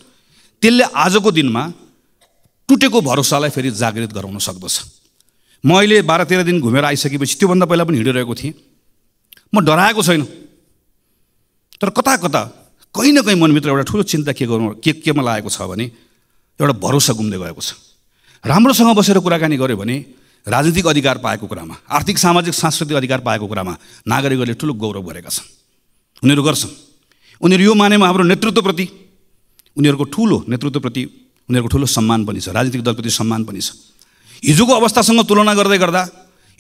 A: त्यसले आजको दिनमा टुटेको भरोसालाई फेरि जागृत गराउन सक्दछ। म अहिले 12-13 दिन घुमेर आइसकेपछि त्योभन्दा पहिला पनि हिँडिरहेको थिएँ। म डराएको छैन, तर कता कहीँ न कहीँ मनभित्र एउटा ठुलो चिन्ता केमा लागेको छ भने एउटा भरोसा गुम्दै गएको छ। राम्रोसँग बसेर कुराकानी गऱ्यो भने राजनीतिक अधिकार पाएको कुरामा, आर्थिक सामाजिक सांस्कृतिक अधिकार पाएको कुरामा नागरिकहरूले ठुलो गौरव गरेका छन्। उनीहरू गर्छन्। उनीहरू यो मानेमा हाम्रो नेतृत्वप्रति, उनीहरूको ठुलो नेतृत्वप्रति उनीहरूको ठुलो सम्मान पनि छ, राजनीतिक दलप्रति सम्मान पनि छ। हिजोको अवस्थासँग तुलना गर्दै गर्दा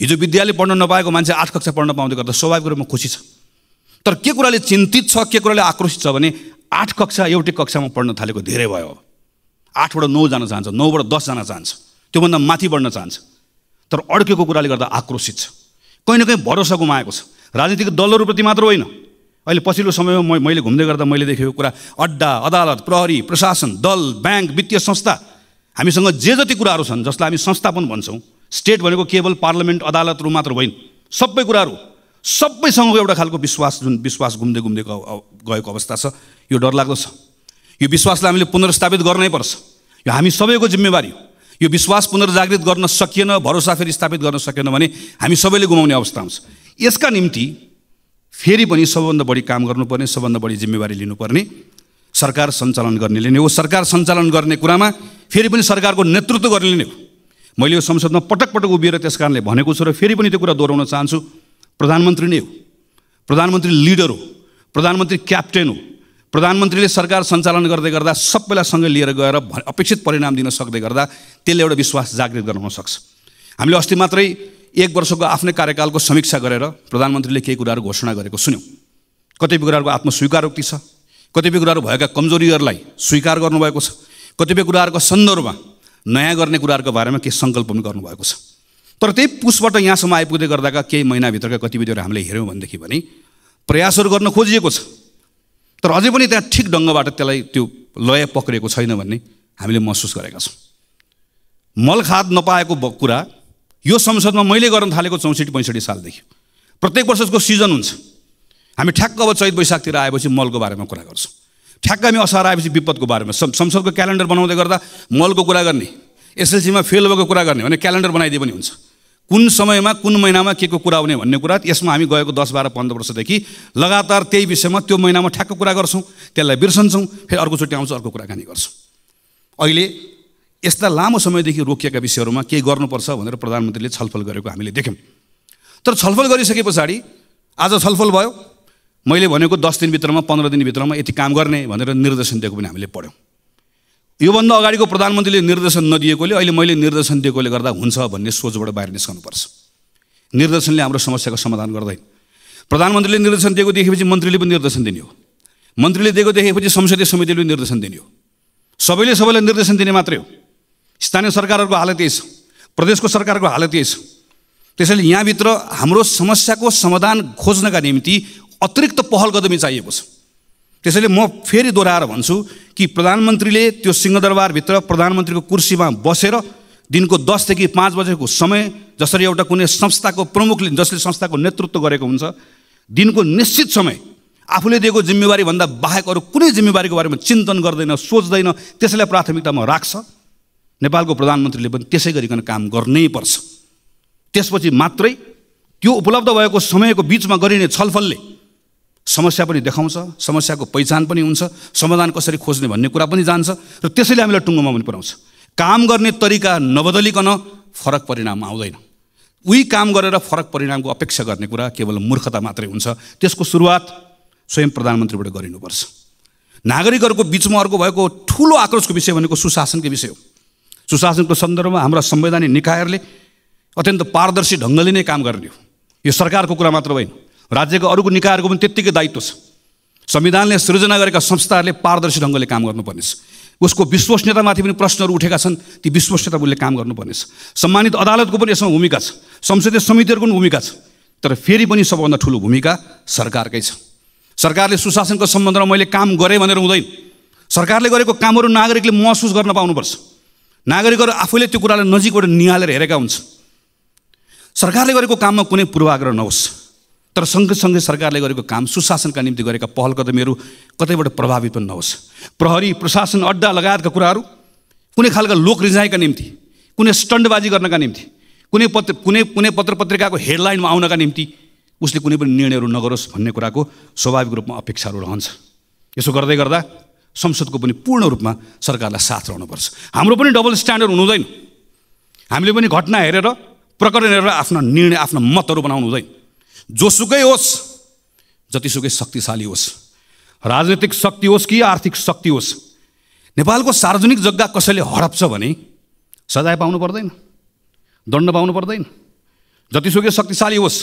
A: हिजो विद्यालय पढ्न नपाएको मान्छे 8 कक्षा पढ्न पाउँदै गर्दा स्वाभाविक रूपमा खुसी छ। तर के कुराले चिन्तित छ, के कुराले आक्रोशित छ भने 8 कक्षा एउटै कक्षामा पढ्न थालेको धेरै भयो। 8बाट 9 जान चाहन्छ, 9बाट 10 जान चाहन्छ, त्योभन्दा माथि बढ्न चाहन्छ। तर अड्केको कुराले गर्दा आक्रोशित छ। कहीँ न कहीँ भरोसा गुमाएको छ। राजनीतिक दलहरूप्रति मात्र होइन, अहिले पछिल्लो समयमा मैले घुम्दै गर्दा मैले देखेको कुरा, अड्डा, अदालत, प्रहरी, प्रशासन, दल, ब्याङ्क, वित्तीय संस्था, हामीसँग जे जति कुराहरू छन् जसलाई हामी संस्थापन भन्छौँ, स्टेट भनेको केवल पार्लियामेन्ट अदालतहरू मात्र होइन, सबै कुराहरू सबैसँग एउटा खालको विश्वास, जुन विश्वास घुम्दै घुम्दै गएको अवस्था छ। यो डरलाग्दो छ। यो विश्वासलाई हामीले पुनर्स्थापित गर्नै पर्छ। यो हामी सबैको जिम्मेवारी हो। यो विश्वास पुनर्जागृत गर्न सकिएन, भरोसा फेरि स्थापित गर्न सकेन भने हामी सबैले गुमाउने अवस्था आउँछ। यसका निम्ति फेरि पनि सबभन्दा बढी काम गर्नुपर्ने, सबभन्दा बढी जिम्मेवारी लिनुपर्ने सरकार सञ्चालन गर्नेले नै हो। सरकार सञ्चालन गर्ने कुरामा फेरि पनि सरकारको नेतृत्व गर्नेले नै हो। मैले यो संसदमा पटक पटक उभिएर त्यस कारणले भनेको छु र फेरि पनि त्यो कुरा दोहोऱ्याउन चाहन्छु। प्रधानमन्त्री नै हो, प्रधानमन्त्री लिडर हो, प्रधानमन्त्री क्याप्टेन हो। प्रधानमन्त्रीले सरकार सञ्चालन गर्दै गर्दा सबैलाई सँगै लिएर गएर अपेक्षित परिणाम दिन सक्दै गर्दा त्यसले एउटा विश्वास जागृत गराउन सक्छ। हामीले अस्ति मात्रै 1 वर्षको आफ्नै कार्यकालको समीक्षा गरेर प्रधानमन्त्रीले केही कुराहरू घोषणा गरेको सुन्यौँ। कतिपय कुराहरूको आत्मस्वीकारोक्ति छ, कतिपय कुराहरू भएका कमजोरीहरूलाई स्वीकार गर्नुभएको छ, कतिपय कुराहरूको सन्दर्भमा नयाँ गर्ने कुराहरूको बारेमा केही सङ्कल्प पनि गर्नुभएको छ। तर त्यही पुसबाट यहाँसम्म आइपुग्दै गर्दाका केही महिनाभित्रका गतिविधिहरू हामीले हेऱ्यौँ भनेदेखि भने प्रयासहरू गर्न खोजिएको छ, तर अझै पनि त्यहाँ ठिक ढङ्गबाट त्यसलाई त्यो लय पक्रेको छैन भन्ने हामीले महसुस गरेका छौँ। मलखाद नपाएको कुरा यो संसदमा मैले गर्न थालेको 64-65 सालदेखि प्रत्येक वर्षको सिजन हुन्छ। हामी ठ्याक्क अब चैत वैशाखतिर आएपछि मलको बारेमा कुरा गर्छौँ, ठ्याक्क हामी असार आएपछि विपदको बारेमा। संसदको क्यालेन्डर बनाउँदै गर्दा मलको कुरा गर्ने, एसएलसीमा फेल भएको कुरा गर्ने भने क्यालेन्डर बनाइदिए पनि हुन्छ। कुन समयमा कुन महिनामा के को कुरा हुने भन्ने कुरा यसमा हामी गएको 10, 12, 15 वर्षदेखि लगातार त्यही विषयमा त्यो महिनामा ठ्याक्क कुरा गर्छौँ, त्यसलाई बिर्सन्छौँ, फेरि अर्कोचोटि आउँछ अर्को कुराकानी गर्छौँ। अहिले यस्ता लामो समयदेखि रोकिएका विषयहरूमा केही गर्नुपर्छ भनेर प्रधानमन्त्रीले छलफल गरेको हामीले देख्यौँ। तर छलफल गरिसके पछाडि आज छलफल भयो, मैले भनेको 10 दिनभित्रमा 15 दिनभित्रमा यति काम गर्ने भनेर निर्देशन दिएको पनि हामीले पढ्यौँ। योभन्दा अगाडिको प्रधानमन्त्रीले निर्देशन नदिएकोले अहिले मैले निर्देशन दिएकोले गर्दा हुन्छ भन्ने सोचबाट बाहिर निस्कनुपर्छ। निर्देशनले हाम्रो समस्याको समाधान गर्दैन। प्रधानमन्त्रीले निर्देशन दिएको देखेपछि मन्त्रीले पनि निर्देशन दिने हो, मन्त्रीले दिएको देखेपछि संसदीय समितिले पनि निर्देशन दिने हो। सबैले सबैलाई निर्देशन दिने मात्रै हो। स्थानीय सरकारहरूको हालत यही छ, प्रदेशको सरकारको हालत यही छ। त्यसैले यहाँभित्र हाम्रो समस्याको समाधान खोज्नका निम्ति अतिरिक्त पहल कदमी चाहिएको छ। त्यसैले म फेरि दोहोऱ्याएर भन्छु कि प्रधानमन्त्रीले त्यो सिंहदरबारभित्र प्रधानमन्त्रीको कुर्सीमा बसेर दिनको 10 देखि 5 बजेको समय जसरी एउटा कुनै संस्थाको प्रमुखले जसले संस्थाको नेतृत्व गरेको हुन्छ, दिनको निश्चित समय आफूले दिएको जिम्मेवारीभन्दा बाहेक अरू कुनै जिम्मेवारीको बारेमा चिन्तन गर्दैन, सोच्दैन, त्यसैलाई प्राथमिकतामा राख्छ। नेपालको प्रधानमन्त्रीले पनि त्यसै गरिकन काम गर्नै पर्छ। त्यसपछि मात्रै त्यो उपलब्ध भएको समयको बिचमा गरिने छलफलले समस्या पनि देखाउँछ, समस्याको पहिचान पनि हुन्छ, समाधान कसरी खोज्ने भन्ने कुरा पनि जान्छ र त्यसैले हामीलाई टुङ्गोमा पनि पुर्याउँछ। काम गर्ने तरिका नबदलिकन फरक परिणाम आउँदैन। उही काम गरेर फरक परिणामको अपेक्षा गर्ने कुरा केवल मूर्खता मात्रै हुन्छ। त्यसको सुरुवात स्वयं प्रधानमन्त्रीबाट गरिनुपर्छ। नागरिकहरूको बिचमा अर्को भएको ठुलो आक्रोशको विषय भनेको सुशासनको विषय हो। सुशासनको सन्दर्भमा हाम्रा संवैधानिक निकायहरूले अत्यन्त पारदर्शी ढङ्गले नै काम गर्ने हो। यो सरकारको कुरा मात्र होइन, राज्यका अरूको निकायहरूको पनि त्यत्तिकै दायित्व छ। संविधानले सृजना गरेका संस्थाहरूले पारदर्शी ढङ्गले काम गर्नुपर्नेछ। उसको विश्वसनीयतामाथि पनि प्रश्नहरू उठेका छन्, ती विश्वसनीयताले काम गर्नुपर्नेछ। सम्मानित अदालतको पनि यसमा भूमिका छ, संसदीय समितिहरूको पनि भूमिका छ, तर फेरि पनि सबभन्दा ठुलो भूमिका सरकारकै छ। सरकारले सुशासनको सम्बन्धमा मैले काम गरेँ भनेर हुँदैन। सरकारले गरेको कामहरू नागरिकले महसुस गर्न पाउनुपर्छ। नागरिकहरू आफूले त्यो कुरालाई नजिकबाट निहालेर हेरेका हुन्छ। सरकारले गरेको काममा कुनै पूर्वाग्रह नहोस्, तर सँगसँगै सरकारले गरेको काम सुशासनका निम्ति गरेका पहल कदमीहरू कतैबाट प्रभावित पनि नहोस्। प्रहरी, प्रशासन, अड्डा लगायतका कुराहरू कुनै खालका लोक रिझाइका निम्ति, कुनै स्टन्टबाजी गर्नका निम्ति, कुनै पत्र पत्रिकाको हेडलाइनमा आउनका निम्ति उसले कुनै पनि निर्णयहरू नगरोस् भन्ने कुराको स्वाभाविक रूपमा अपेक्षाहरू रहन्छ। यसो गर्दै गर्दा संसदको पनि पूर्ण रूपमा सरकारलाई साथ रहनुपर्छ। हाम्रो पनि डबल स्ट्यान्डर्ड हुनु हुँदैन। हामीले पनि घटना हेरेर, प्रकरण हेरेर आफ्ना निर्णय, आफ्ना मतहरू बनाउनु हुँदैन। जोसुकै होस्, जतिसुकै शक्तिशाली होस्, राजनीतिक शक्ति होस् कि आर्थिक शक्ति होस्, नेपालको सार्वजनिक जग्गा कसैले हडप्छ भने सजाय पाउनु पर्दैन, दण्ड पाउनु पर्दैन। जतिसुकै शक्तिशाली होस्,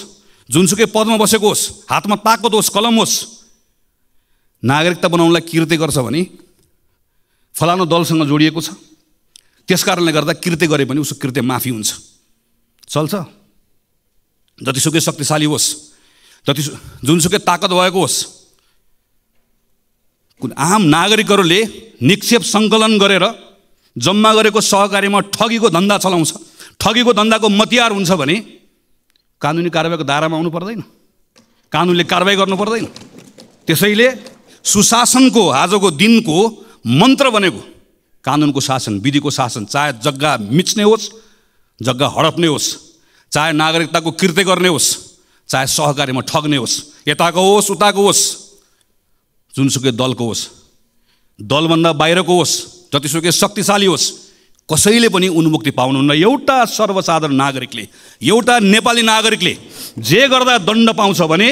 A: जुनसुकै पदमा बसेको होस्, हातमा ताकत होस्, कलम होस्, नागरिकता बनाउनलाई कृत्य गर्छ भने फलानु दलसँग जोडिएको छ, त्यस कारणले गर्दा कृत्य गरे पनि उसको कृत्य माफी हुन्छ, चल्छ? जतिसुकै शक्तिशाली होस्, जुनसुकै ताकत भएको होस्, आम नागरिकहरूले निक्षेप सङ्कलन गरेर जम्मा गरेको सहकारीमा ठगीको धन्दा चलाउँछ, ठगीको धन्दाको मतियार हुन्छ भने कानुनी कारबाहीको दायरामा आउनु पर्दैन, कानुनले कारबाही गर्नु पर्दैन। त्यसैले सुशासनको आजको दिनको मन्त्र बनेको कानुनको शासन, विधिको शासन, चाहे जग्गा मिच्ने होस्, जग्गा हडप्ने होस्, चाहे नागरिकताको कृत्य गर्ने होस्, चाहे सहकारीमा ठग्ने होस्, यताको होस् उताको होस्, जुनसुकै दलको होस्, दलभन्दा बाहिरको होस्, जतिसुकै शक्तिशाली होस्, कसैले पनि उन्मुक्ति पाउनुहुन्न। एउटा सर्वसाधारण नागरिकले, एउटा नेपाली नागरिकले जे गर्दा दण्ड पाउँछ भने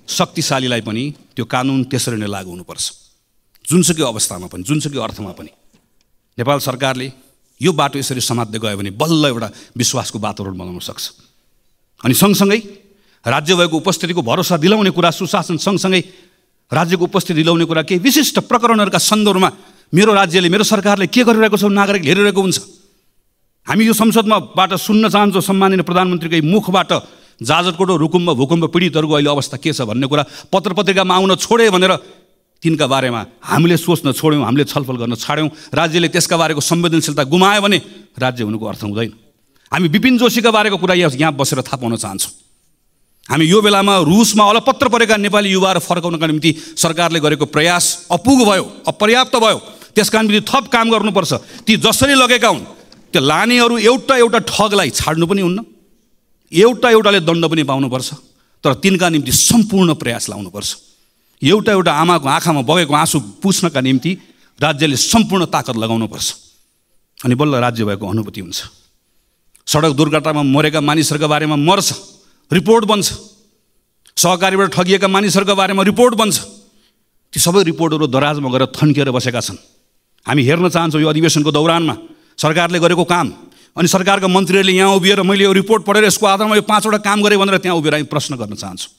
A: शक्तिशालीलाई पनि त्यो कानुन त्यसरी नै लागू हुनुपर्छ, जुनसुकै अवस्थामा पनि, जुनसुकै अर्थमा पनि। नेपाल सरकारले यो बाटो यसरी समात्दै गयो भने बल्ल एउटा विश्वासको वातावरण बनाउन सक्छ। अनि सँगसँगै राज्य भएको उपस्थितिको भरोसा दिलाउने कुरा, सुशासन सँगसँगै राज्यको उपस्थिति दिलाउने कुरा, केही विशिष्ट प्रकरणहरूका सन्दर्भमा मेरो राज्यले, मेरो सरकारले के गरिरहेको छ नागरिकले हेरिरहेको हुन्छ। हामी यो संसदमाबाट सुन्न चाहन्छौँ सम्माननीय प्रधानमन्त्रीकै मुखबाट जाजरकोट रुकुममा भूकम्प पीडितहरूको अहिले अवस्था के छ भन्ने कुरा पत्र पत्रिकामा आउन छोडे भनेर तिनका बारेमा हामीले सोच्न छोड्यौँ, हामीले छलफल गर्न छाड्यौँ, राज्यले त्यसका बारेको संवेदनशीलता गुमायो भने राज्य हुनुको अर्थ हुँदैन। हामी विपिन जोशीका बारेको कुरा यहाँ बसेर थाहा पाउन चाहन्छौँ। हामी यो बेलामा रुसमा अलपत्र परेका नेपाली युवाहरू फर्काउनका निम्ति सरकारले गरेको प्रयास अपुग भयो, अपर्याप्त भयो। त्यसका निम्ति थप काम गर्नुपर्छ। ती जसरी लगेका हुन् त्यो लानेहरू एउटा एउटा ठगलाई छाड्नु पनि हुन्न, एउटा एउटाले दण्ड पनि पाउनुपर्छ, तर तिनका निम्ति सम्पूर्ण प्रयास लाउनुपर्छ। एउटा एउटा आमाको आँखामा बगेको आँसु पुस्नका निम्ति राज्यले सम्पूर्ण ताकत लगाउनुपर्छ, अनि बल्ल राज्य भएको अनुभूति हुन्छ। सडक दुर्घटनामा मरेका मानिसहरूका बारेमा मर्छ, रिपोर्ट बन्छ, सहकारीबाट ठगिएका मानिसहरूका बारेमा रिपोर्ट बन्छ। ती सबै रिपोर्टहरू दराजमा गएर थन्किएर बसेका छन्। हामी हेर्न चाहन्छौँ यो अधिवेशनको दौरानमा सरकारले गरेको काम, अनि सरकारका मन्त्रीहरूले यहाँ उभिएर मैले यो रिपोर्ट पढेर यसको आधारमा यो 5वटा काम गरेँ भनेर त्यहाँ उभिएर हामी प्रश्न गर्न चाहन्छौँ,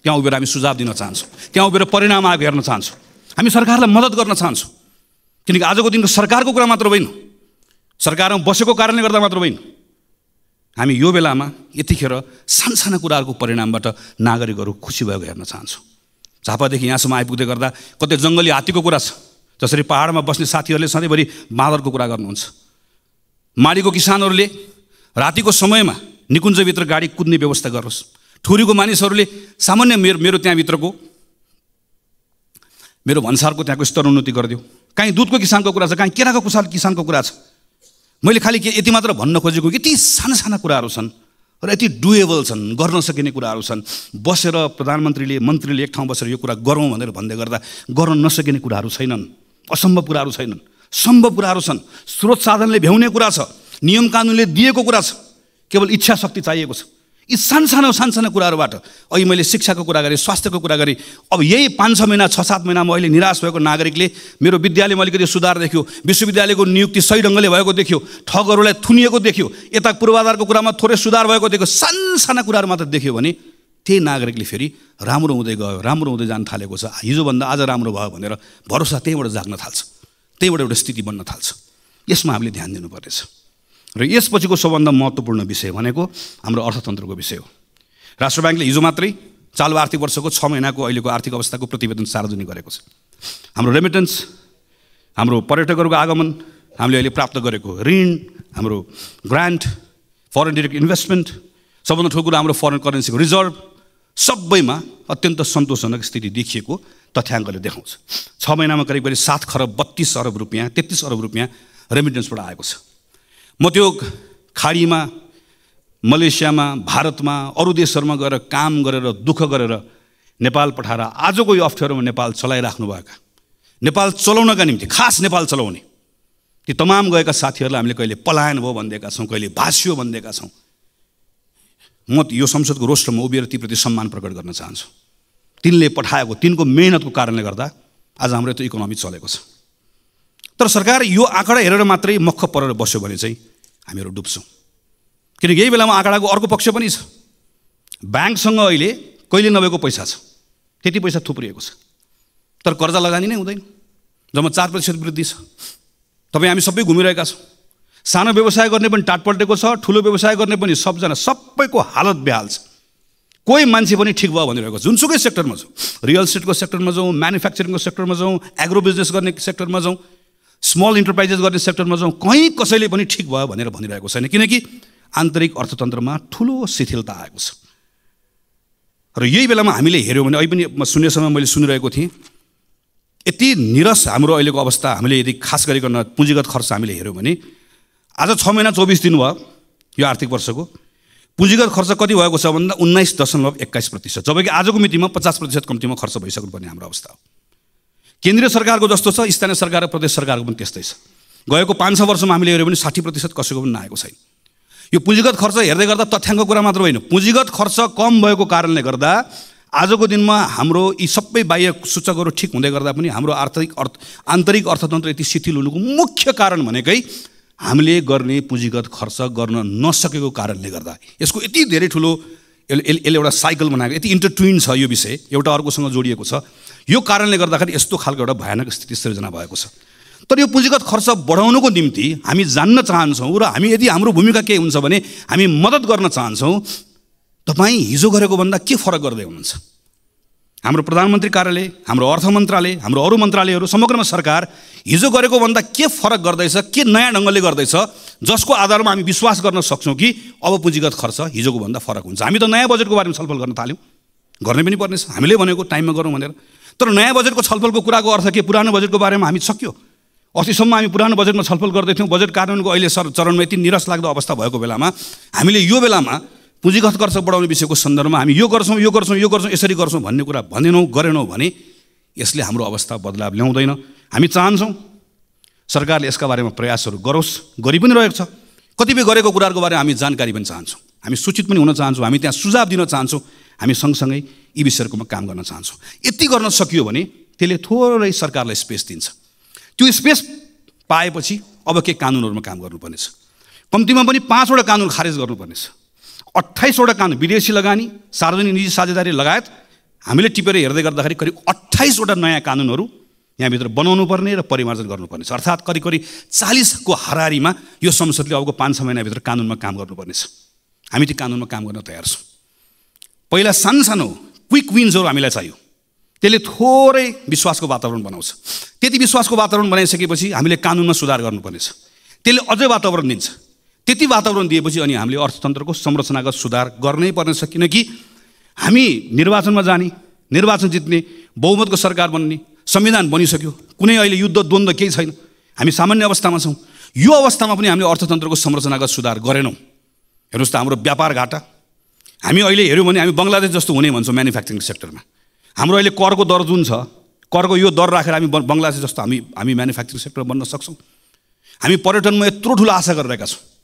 A: त्यहाँ उभिएर हामी सुझाव दिन चाहन्छौँ, त्यहाँ उभिएर परिणाम आएको हेर्न चाहन्छौँ। हामी सरकारलाई मद्दत गर्न चाहन्छौँ, किनकि आजको दिनको सरकारको कुरा मात्र होइन, सरकारमा बसेको कारणले गर्दा मात्र होइन। हामी यो बेलामा यतिखेर सानसाना कुराहरूको परिणामबाट नागरिकहरू खुसी भएको हेर्न चाहन्छौँ। झापादेखि यहाँसम्म आइपुग्दै गर्दा कतै जङ्गली हात्तीको कुरा छ, जसरी पहाडमा बस्ने साथीहरूले सधैँभरि बाँदरको कुरा गर्नुहुन्छ। माडीको किसानहरूले रातिको समयमा निकुञ्जभित्र गाडी कुद्ने व्यवस्था गरोस्। ठुरीको मानिसहरूले सामान्य मेरो त्यहाँभित्रको मेरो भन्सारको त्यहाँको स्तरोन्नति गरिदियो। कहीँ दुधको किसानको कुरा छ, कहीँ केराको किसानको कुरा छ। मैले खालि यति मात्र भन्न खोजेको, यति साना कुराहरू छन् र यति डुएबल छन्, गर्न सकिने कुराहरू छन्। बसेर प्रधानमन्त्रीले मन्त्रीले एक ठाउँ बसेर यो कुरा गरौँ भनेर भन्दै गर्दा गर्न नसकिने कुराहरू छैनन्, असम्भव कुराहरू छैनन्, सम्भव कुराहरू छन्। स्रोत साधनले भ्याउने कुरा छ, नियम कानुनले दिएको कुरा छ, केवल इच्छा शक्ति चाहिएको छ। यी सानसाना कुराहरूबाट अहिले मैले शिक्षाको कुरा गरेँ, स्वास्थ्यको कुरा गरेँ। अब यही 5-6 महिना 6-7 महिनामा अहिले निराश भएको नागरिकले मेरो विद्यालयमा अलिकति सुधार देख्यो, विश्वविद्यालयको नियुक्ति सही ढङ्गले भएको देख्यो, ठगहरूलाई थुनिएको देख्यो, यता पूर्वाधारको कुरामा थोरै सुधार भएको देख्यो, सानसाना कुराहरू मात्र देख्यो भने त्यही नागरिकले फेरि राम्रो हुँदै गयो, राम्रो हुँदै जान थालेको छ, हिजोभन्दा आज राम्रो भयो भनेर भरोसा त्यहीँबाट जाग्न थाल्छ, त्यहीँबाट एउटा स्थिति बन्न थाल्छ। यसमा हामीले ध्यान दिनुपर्नेछ। र यसपछिको सबभन्दा महत्त्वपूर्ण विषय भनेको हाम्रो अर्थतन्त्रको विषय हो। राष्ट्र ब्याङ्कले हिजो मात्रै चालु आर्थिक वर्षको 6 महिनाको अहिलेको आर्थिक अवस्थाको प्रतिवेदन सार्वजनिक गरेको छ। हाम्रो रेमिटेन्स, हाम्रो पर्यटकहरूको आगमन, हामीले अहिले प्राप्त गरेको ऋण, हाम्रो ग्रान्ट, फरेन डिरेक्ट इन्भेस्टमेन्ट, सबभन्दा ठुलो कुरा हाम्रो फरेन करेन्सीको रिजर्भ, सबैमा अत्यन्त सन्तोषजनक स्थिति देखिएको तथ्याङ्कले देखाउँछ। 6 महिनामा करिब 7 खरब 32 अरब रुपियाँ, 33 अरब रुपियाँ रेमिटेन्सबाट आएको छ। म त्यो खाडीमा, मलेसियामा, भारतमा, अरू देशहरूमा गएर काम गरेर दुःख गरेर नेपाल पठाएर आजको यो अप्ठ्यारोमा नेपाल चलाइराख्नुभएका, नेपाल चलाउनका निम्ति खास नेपाल चलाउने ती तमाम गएका साथीहरूलाई हामीले कहिले पलायन भयो भनिदिएका छौँ, कहिले भाष्यो भनिदिएका छौँ। म यो संसदको रोस्टरमा उभिएर तीप्रति सम्मान प्रकट गर्न चाहन्छु। तिनले पठाएको, तिनको मेहनतको कारणले गर्दा आज हाम्रो त्यो इकोनोमी चलेको छ। तर सरकार यो आँकडा हेरेर मात्रै मक्ख परेर बस्यो भने चाहिँ हामीहरू डुब्छौँ। किनकि यही बेलामा आँकडाको अर्को पक्ष पनि छ। ब्याङ्कसँग अहिले कहिले नभएको पैसा छ, त्यति पैसा थुप्रिएको छ, तर कर्जा लगानी नै हुँदैन। जम्मा 4% वृद्धि छ। तपाईँ हामी सबै घुमिरहेका छौँ। सानो व्यवसाय गर्ने पनि टाटपल्टेको छ, ठुलो व्यवसाय गर्ने पनि सबैको हालत बेहाल छ। कोही मान्छे पनि ठिक भयो भनिरहेको छ। जुनसुकै सेक्टरमा जाउँ, रियल इस्टेटको सेक्टरमा जाउँ, म्यानुफ्याक्चरिङको सेक्टरमा जाउँ, एग्रो बिजनेस गर्ने सेक्टरमा जाउँ, स्मल इन्टरप्राइजेस गर्ने सेक्टरमा जाउँ, कहीँ कसैले पनि ठिक भयो भनेर भनिरहेको छैन। किनकि आन्तरिक अर्थतन्त्रमा ठुलो शिथिलता आएको छ। र यही बेलामा हामीले हेऱ्यौँ भने अहिले पनि सुन्ने समय मैले सुनिरहेको थिएँ, यति निरस हाम्रो अहिलेको अवस्था। हामीले यदि खास गरिकन पुँजीगत खर्च हामीले हेऱ्यौँ भने आज 6 महिना 24 दिन भयो यो आर्थिक वर्षको, पुँजीगत खर्च कति भएको छ भन्दा 19.21%, जबकि आजको मितिमा 50% कम्तीमा खर्च भइसक्नुपर्ने हाम्रो अवस्था हो। केन्द्रीय सरकारको जस्तो छ, स्थानीय सरकार र प्रदेश सरकारको पनि त्यस्तै छ। गएको 5-6 वर्षमा हामीले हेऱ्यौँ भने 60% कसैको पनि नआएको छैन। यो पुँजीगत खर्च हेर्दै गर्दा तथ्याङ्कको कुरा मात्र होइन, पुँजीगत खर्च कम भएको कारणले गर्दा आजको दिनमा हाम्रो यी सबै बाह्य सूचकहरू ठिक हुँदै गर्दा पनि हाम्रो आन्तरिक अर्थतन्त्र यति शिथिल हुनुको मुख्य कारण भनेकै हामीले गर्ने पुँजीगत खर्च गर्न नसकेको कारणले गर्दा। यसको यति धेरै ठुलो यसले एउटा साइकल बनाएको, यति इन्टरट्विन छ यो विषय, एउटा अर्कोसँग जोडिएको छ। यो कारणले गर्दाखेरि यस्तो खालको एउटा भयानक स्थिति सृजना भएको छ। तर यो पुँजीगत खर्च बढाउनुको निम्ति हामी जान्न चाहन्छौँ र हामी यदि हाम्रो भूमिका के हुन्छ भने हामी मद्दत गर्न चाहन्छौँ। तपाईँ हिजो गरेको भन्दा के फरक गर्दै हुनुहुन्छ? हाम्रो प्रधानमन्त्री कार्यालय, हाम्रो अर्थ मन्त्रालय, हाम्रो अरू मन्त्रालयहरू, समग्रमा सरकार हिजो गरेको भन्दा के फरक गर्दैछ, के नयाँ ढङ्गले गर्दैछ, जसको आधारमा हामी विश्वास गर्न सक्छौँ कि अब पुँजीगत खर्च हिजोको भन्दा फरक हुन्छ। हामी त नयाँ बजेटको बारेमा छलफल गर्न थाल्यौँ, गर्ने पनि पर्नेछ, हामीले भनेको टाइममा गरौँ भनेर। तर नयाँ बजेटको छलफलको कुराको अर्थ के? पुरानो बजेटको बारेमा हामी सक्यो। अस्तिसम्म हामी पुरानो बजेटमा छलफल गर्दैथ्यौँ। बजेट कार्यान्वयनको अहिले चरणमा यति निराश लाग्दो अवस्था भएको बेलामा हामीले यो बेलामा पुँजीगत खर्च बढाउने विषयको सन्दर्भमा हामी यो गर्छौँ, यो गर्छौँ, यो गर्छौँ, यसरी गर्छौँ भन्ने कुरा भनेनौँ, गरेनौँ भने यसले हाम्रो अवस्था बदलाव ल्याउँदैन। हामी चाहन्छौँ सरकारले यसका बारेमा प्रयासहरू गरोस्, गरि पनि रहेको छ। कतिपय गरेको कुराहरूको बारेमा हामी जानकारी पनि चाहन्छौँ, हामी सूचित पनि हुन चाहन्छौँ, हामी त्यहाँ सुझाव दिन चाहन्छौँ, हामी सँगसँगै यी विषयहरूमा काम गर्न चाहन्छौँ। यति गर्न सकियो भने त्यसले थोरै सरकारलाई स्पेस दिन्छ। त्यो स्पेस पाएपछि अब के कानुनहरूमा काम गर्नुपर्नेछ। कम्तीमा पनि 5वटा कानुन खारेज गर्नुपर्नेछ। 28वटा कानुन, विदेशी लगानी, सार्वजनिक निजी साझेदारी लगायत हामीले टिपेर हेर्दै गर्दाखेरि करिब 28वटा नयाँ कानुनहरू यहाँभित्र बनाउनु पर्ने र परिमार्जन गर्नुपर्ने छ। अर्थात् करिब 40को हाराहारीमा यो संसदले अबको 5-6 महिनाभित्र कानुनमा काम गर्नुपर्नेछ। हामी त्यो कानुनमा काम गर्न तयार छौँ। पहिला सानो क्विक विन्सहरू हामीलाई चाहियो, त्यसले थोरै विश्वासको वातावरण बनाउँछ। त्यति विश्वासको वातावरण बनाइसकेपछि हामीले कानुनमा सुधार गर्नुपर्नेछ, त्यसले अझै वातावरण दिन्छ। त्यति वातावरण दिएपछि अनि हामीले अर्थतन्त्रको संरचनागत सुधार गर्नै पर्नेछ। किनकि हामी निर्वाचनमा जाने, निर्वाचन जित्ने, बहुमतको सरकार बन्ने, संविधान बनिसक्यो, कुनै अहिले युद्ध द्वन्द्व केही छैन, हामी सामान्य अवस्थामा छौँ। यो अवस्थामा पनि हामीले अर्थतन्त्रको संरचनागत सुधार गरेनौँ। हेर्नुहोस् त हाम्रो व्यापार घाटा, हामी अहिले हेऱ्यौँ भने हामी बङ्गलादेश जस्तो हुने भन्छौँ म्यानुफ्याक्चरिङ सेक्टरमा। हाम्रो अहिले करको दर जुन छ, करको यो दर राखेर हामी बङ्गलादेश जस्तो हामी म्यानुफ्याक्चरिङ सेक्टर बन्न सक्छौँ। हामी पर्यटनमा यत्रो ठुलो आशा गरिरहेका छौँ।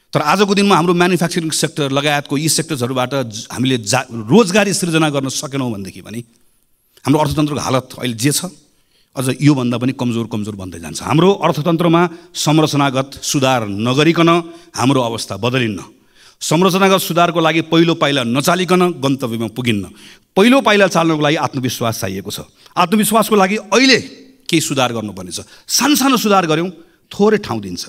A: तर आजको दिनमा हाम्रो म्यानुफ्याक्चरिङ सेक्टर लगायतको यी सेक्टर्सहरूबाट हामीले रोजगारी सृजना गर्न सकेनौँ भनेदेखि पनि हाम्रो अर्थतन्त्रको हालत अहिले जे छ अझ योभन्दा पनि कमजोर बन्दै जान्छ। हाम्रो अर्थतन्त्रमा संरचनागत सुधार नगरिकन हाम्रो अवस्था बदलिन्न। संरचनागत सुधारको लागि पहिलो पाइला नचालिकन गन्तव्यमा पुगिन्न। पहिलो पाइला चाल्नको लागि आत्मविश्वास चाहिएको छ। आत्मविश्वासको लागि अहिले केही सुधार गर्नुपर्नेछ। सानो सुधार गऱ्यौँ थोरै ठाउँ दिन्छ,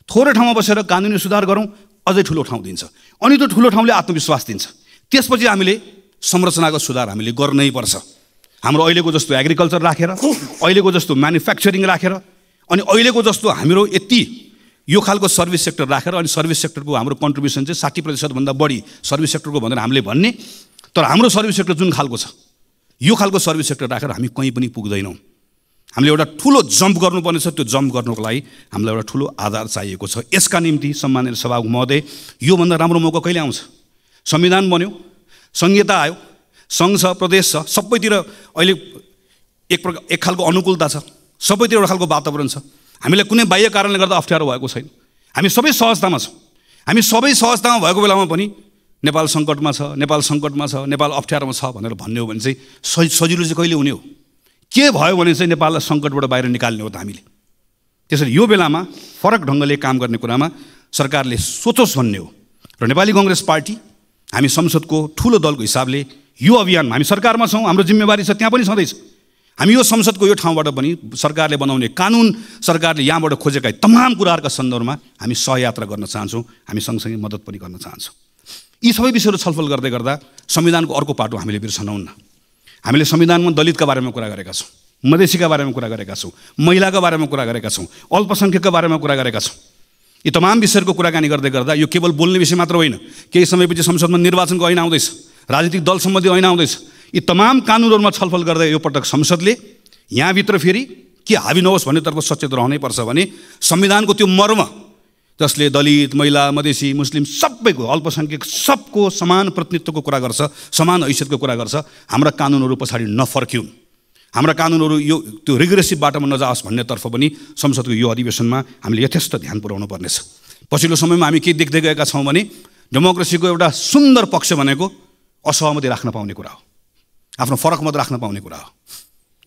A: थोरै ठाउँमा बसेर कानुनी सुधार गरौँ अझै ठुलो ठाउँ दिन्छ, अनि त्यो ठुलो ठाउँले आत्मविश्वास दिन्छ। त्यसपछि हामीले संरचनागत सुधार हामीले गर्नै पर्छ। हाम्रो अहिलेको जस्तो एग्रिकल्चर राखेर, अहिलेको जस्तो म्यानुफ्याक्चरिङ राखेर, अनि अहिलेको जस्तो हाम्रो यति यो खालको सर्भिस सेक्टर राखेर, अनि सर्भिस सेक्टरको हाम्रो कन्ट्रिब्युसन चाहिँ 60%भन्दा बढी सर्भिस सेक्टरको भनेर हामीले भन्ने, तर हाम्रो सर्भिस सेक्टर जुन खालको छ यो खालको सर्भिस सेक्टर राखेर हामी कहीँ पनि पुग्दैनौँ। हामीले एउटा ठुलो जम्प गर्नुपर्ने छ। त्यो जम्प गर्नुको लागि हामीलाई एउटा ठुलो आधार चाहिएको छ। यसका निम्ति सम्माननीय सभामुख महोदय, योभन्दा राम्रो मौका कहिले आउँछ? संविधान बन्यो, संहिता आयो, सङ्घ छ, प्रदेश छ, सबैतिर अहिले एक खालको अनुकूलता छ, सबैतिर एउटा खालको वातावरण छ। हामीलाई कुनै बाह्य कारणले गर्दा अप्ठ्यारो भएको छैन। हामी सबै सहजतामा छौँ। हामी सबै सहजतामा भएको बेलामा पनि नेपाल सङ्कटमा छ, नेपाल सङ्कटमा छ, नेपाल अप्ठ्यारोमा छ भनेर भन्ने हो भने चाहिँ सजिलो चाहिँ कहिले हुने हो? के भयो भने चाहिँ नेपाललाई सङ्कटबाट बाहिर निकाल्ने हो त हामीले। त्यसैले यो बेलामा फरक ढङ्गले काम गर्ने कुरामा सरकारले सोचोस् भन्ने हो। र नेपाली कङ्ग्रेस पार्टी हामी संसदको ठुलो दलको हिसाबले यो अभियानमा हामी सरकारमा छौँ, हाम्रो जिम्मेवारी छ, त्यहाँ पनि छँदैछ। हामी यो संसदको यो ठाउँबाट पनि सरकारले बनाउने कानुन, सरकारले यहाँबाट खोजेका तमाम कुराहरूका सन्दर्भमा हामी सहयात्रा गर्न चाहन्छौँ, हामी सँगसँगै मद्दत पनि गर्न चाहन्छौँ। यी सबै विषयहरू छलफल गर्दै गर्दा संविधानको अर्को पाटो हामीले बिर्सनौन्न। हामीले संविधानमा दलितका बारेमा कुरा गरेका छौँ, मधेसीका बारेमा कुरा गरेका छौँ, महिलाका बारेमा कुरा गरेका छौँ, अल्पसङ्ख्यकका बारेमा कुरा गरेका छौँ। यी तमाम विषयहरूको कुराकानी गर्दै गर्दा यो केवल बोल्ने विषय मात्र होइन, केही समयपछि संसदमा निर्वाचनको ऐन आउँदैछ, राजनीतिक दल सम्बन्धी ऐन आउँदैछ। यी तमाम कानुनहरूमा छलफल गर्दै यो पटक संसदले यहाँभित्र फेरि के हाबी नहोस् भन्नेतर्फ सचेत रहनै पर्छ भने संविधानको त्यो मर्म जसले दलित, महिला, मधेसी, मुस्लिम सबैको, अल्पसङ्ख्यक सबको समान प्रतिनिधित्वको कुरा गर्छ, समान हैसियतको कुरा गर्छ, हाम्रा कानुनहरू पछाडि नफर्किउन्, हाम्रा कानुनहरू यो त्यो रिग्रेसिभ बाटोमा नजाओस् भन्नेतर्फ पनि संसदको यो अधिवेशनमा हामीले यथेष्ट ध्यान पुर्याउनु पर्नेछ। पछिल्लो समयमा हामी के देख्दै गएका छौँ भने डेमोक्रेसीको एउटा सुन्दर पक्ष भनेको असहमति राख्न पाउने कुरा हो, आफ्नो फरक मत राख्न पाउने कुरा हो।